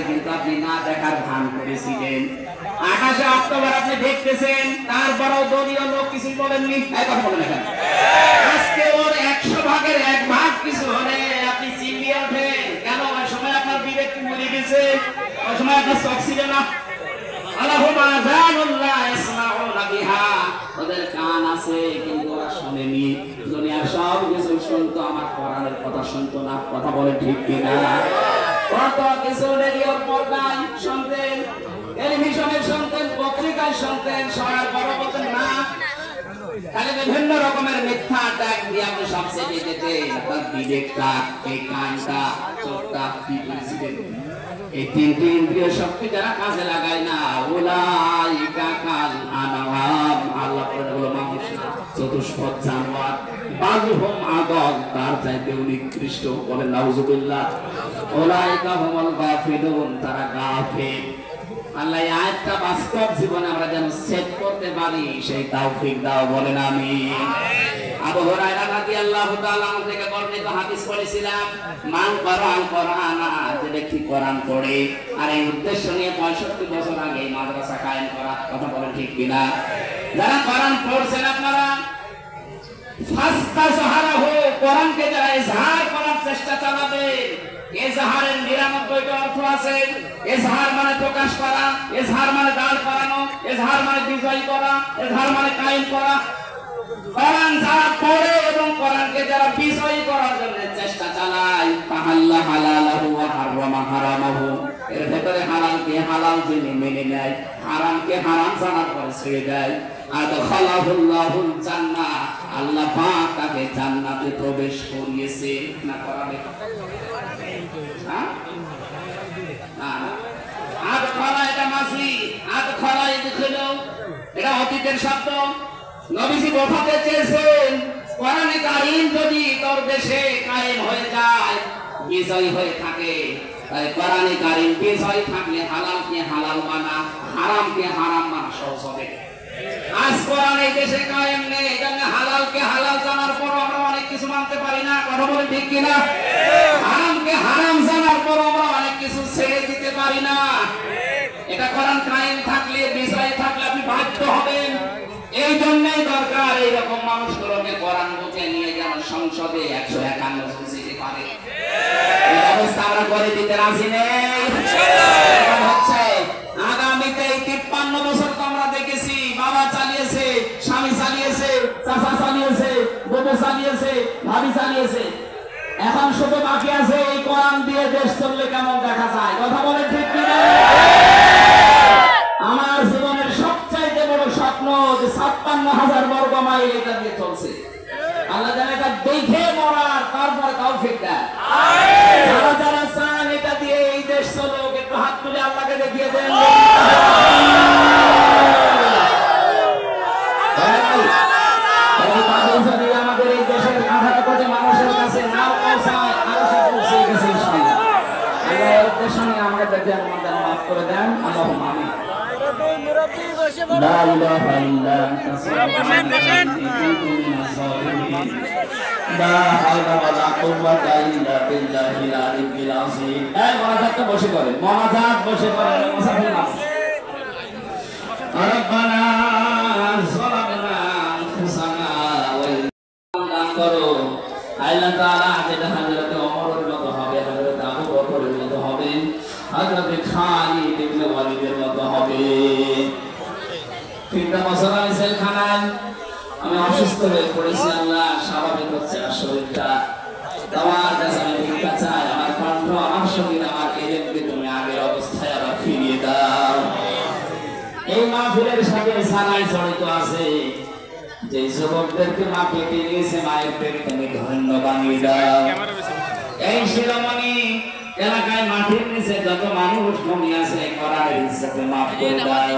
কিন্তু আপনি না দেখার ভান করেছিলেন। 28 অক্টোবর আপনি দেখতেছেন, তারপরেও দলীয় লোক কিছু বলেননি। কথা বলেন এখন, আজকে ওর 100 ভাগের 1 ভাগ কিছু হলে আপনি চিল্লিয়ে ওঠেন কেন? ওই সময় আপনার বিবেক মরে গেছে, ওই সময় আপনার চোখ ছিল না। আল্লাহুম্মা জানুল্লাহ ইসমাউনা বিহা। ওদের কান আছে কিন্তু ওরা শোনেনি। দুনিয়ার সব কিছু শুনতো, আমার কোরআনের কথা শুনতো না। কথা বলে ঠিক কিনা? কত কিছু রেডিওর পর্দায় শুনতেন, টেলিভিশনে শুনতেন, পত্রিকায় শুনতেন, শোনার পরও বলতেন না। তাহলে বিভিন্ন রকমের মিথ্যা ট্যাগ দিয়ে আপনি সব চেপে যেতেন। আপনার বিবেকটা, এই কানটা, চোখটা কি করেছিলেন? এই তিনটি ইন্দ্রিয় শক্তি যারা কাজে লাগায় না, উলাইকা কাল আনআম, আল্লাহ বলেন হলো মানুষ না, চতুষ্পদ জানোয়ার, বালহুম আদল, তার চাইতে নিকৃষ্ট। বলেন নাউজুবিল্লাহ। উলাইকা হুমুল গাফিলুন, তারা গাফিল। আল্লাহ এই আয়াতটা বাস্তব জীবনে আমরা যেন সেট করতে পারি সেই তৌফিক দাও। বলেন আমিন। আবু হুরায়রা রাদিয়াল্লাহু তাআলা আনহু থেকে বর্ণিত হাদিস পড়েছিলাম, মান কোরআন কোরআনা, যে ব্যক্তি কোরআন পড়ে। আর এই উদ্দেশ্য নিয়ে 65 বছর আগে মাদ্রাসা কায়েম করা। কথা বলেন ঠিক কিনা? যারা কোরআন পড়ছেন আপনারা ফাস্তাজহারাহু, কোরআনকে যারা ইজহার করার চেষ্টা চালাবেন, ইজহারের 99টা অর্থ আছে। ইজহার মানে প্রকাশ করা, ইজহার মানে দাঁড় করানো, ইজহার মানে বিজয় করা, ইজহার মানে কায়েম করা। কোরআন যারা পড়ে এবং কোরআনকে যারা বিজয়ী করার জন্য চেষ্টা চালায়, তাহাল্লা হালালাহু ওয়া হারামা হারামাহু, এর ভেতরে হালালকে হালাল জেনে মেনে নেয়, হারামকে হারাম জানার পরে ছেড়ে দেয়। আদখালাহুল্লাহুল জান্নাহ, আল্লাহ পাক তাকে জান্নাতে প্রবেশ করিয়েছে। না করাবে? হ্যাঁ, আদখালা এটা মাসি, আদখালা ইদখিলু এটা অতীতের শব্দ। নবীজি বোঝাতে চেয়েছেন কোরআনে কারীম যদি তোর দেশে কায়েম হয়ে যায়, বিজয় হয়ে থাকে, তাই কোরআনে কারীম বিজয় থাকলে হালালকে হালাল মানা, হারামকে হারাম মানা সহজ হবে। আজ কোরআন এই দেশে কায়েম নেই, এজন্য হালালকে হালাল জানার পর আমরা অনেক কিছু মানতে পারি না। কথা বলে ঠিক কিনা? হারামকে হারাম জানার পর আমরা অনেক কিছু ছেড়ে দিতে পারি না। এটা কোরআন কায়েম থাকলে, বিজয় থাকলে আপনি বাধ্য হবেন। এই জন্যই দরকার এইরকম মানুষগুলোকে কোরআন বুঝে নিয়ে যেন সংসদে 151 সিটে পারে। এই ব্যবস্থা আমরা করে দিতে রাজি নেই। হচ্ছে আগামীতে 53 বছর তো আমরা দেখেছি, বাবা চালিয়েছে, স্বামী চালিয়েছে, চাচা চালিয়েছে, বউ চালিয়েছে, ভাবি চালিয়েছে। এখন শুধু বাকি আছে এই কোরআন দিয়ে দেশ চললে কেমন দেখা যায়। কথা বলে ঠিক কিনা? আমার জীবনের সবচাইতে বড় স্বপ্ন যে 56,000 বর্গ মাইল এটা দিয়ে চলছে। আল্লাহ যেন এটা দেখে মরার তারপরে তৌফিক দেয়। যারা যারা চান এটা দিয়ে এই দেশ চলুক, একটু হাত তুলে আল্লাহকে দেখিয়ে দেন। যদি আমাদের এই দেশের 18 কোটি মানুষের কাছে নাও পৌঁছায়, আরো সে পৌঁছে গেছে ইনশাআল্লাহ। আল্লাহ এর উদ্দেশ্য নিয়ে আমাদের দেখে আমাদের মাফ করে দেন। আল্লাহুম্মা আমিন। لا إله إلا أنت سبحانك إني كنت من الظالمين لا حول ولا قوة إلا بالله العلي العظيم এই মোনাজাতটা বসে করেন, মোনাজাত বসে করেন মুসাফির মানুষ। রব্বানা যালামনা আনফুসানা ওয়া ইন দান করো। আল্লাহ তাআলা যেটা হযরত ওমরের মতো হবে, হযরত আবু বকরের মতো হবে, হযরত খালিদ ইবনে ওয়ালিদের মতো হবে। 3 বছর আমি জেলখানায়, আমি অসুস্থ হয়ে পড়েছি। আল্লাহ স্বাভাবিক হচ্ছে না শরীরটা, তোমার কাছে আমি ভিক্ষা চাই। আমার কণ্ঠ, আমার শরীর, আমার এলেমকে তুমি আগের অবস্থায় আবার ফিরিয়ে দাও। এই মাহফিলের সাথে সানাই জড়িত আছে, যে যুবকদেরকে মা পেটে নিয়েছে, মায়ের পেট তুমি ধন্য বানিয়ে দাও। এই শিরোমণি এলাকায় মাটির নিচে যত মানুষ ঘুমিয়ে আছে, কোরআনের ইজ্জতে মাফ করে দাও।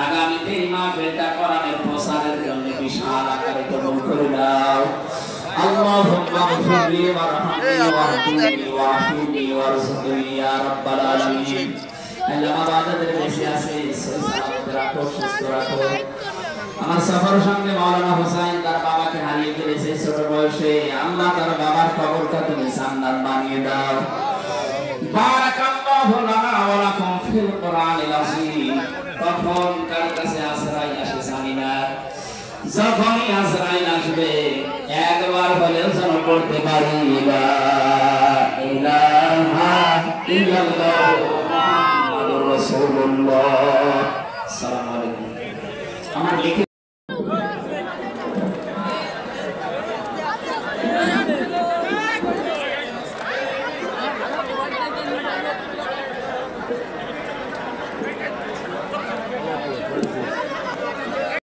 আগামীতে এই মাহফিলটা কোরআনের প্রসারের জন্য বিশাল আকারে কবুল করে দাও। আল্লাহুম্মা গফিরলি ওয়ারহামনি ওয়াহদিনি ওয়াহদিনি ওয়ারযুকনি ইয়া রাব্বাল আলামিন। আল্লাহ আমাদের বেঁচে আছে, সালামত রাখো, সুস্থ রাখো। আমার সফর সঙ্গে মাওলানা হোসেন তার বাবাকে হারিয়ে ফেলেছে ছোট বয়সে। আল্লাহ তার বাবার কবরটা তুমি জান্নাত বানিয়ে দাও। বারাকাল্লাহু লানা ওয়া লাকুম ফিল কোরআনিল আযীম। কখন কার কাছে আশ্রয় আসে জানি না, যখনই আশ্রয় আসবে একবার হলেও যেন পড়তে পারি লা ইলাহা ইল্লাল্লাহু মুহাম্মাদুর রাসূলুল্লাহ। আসসালামু আলাইকুম। আমার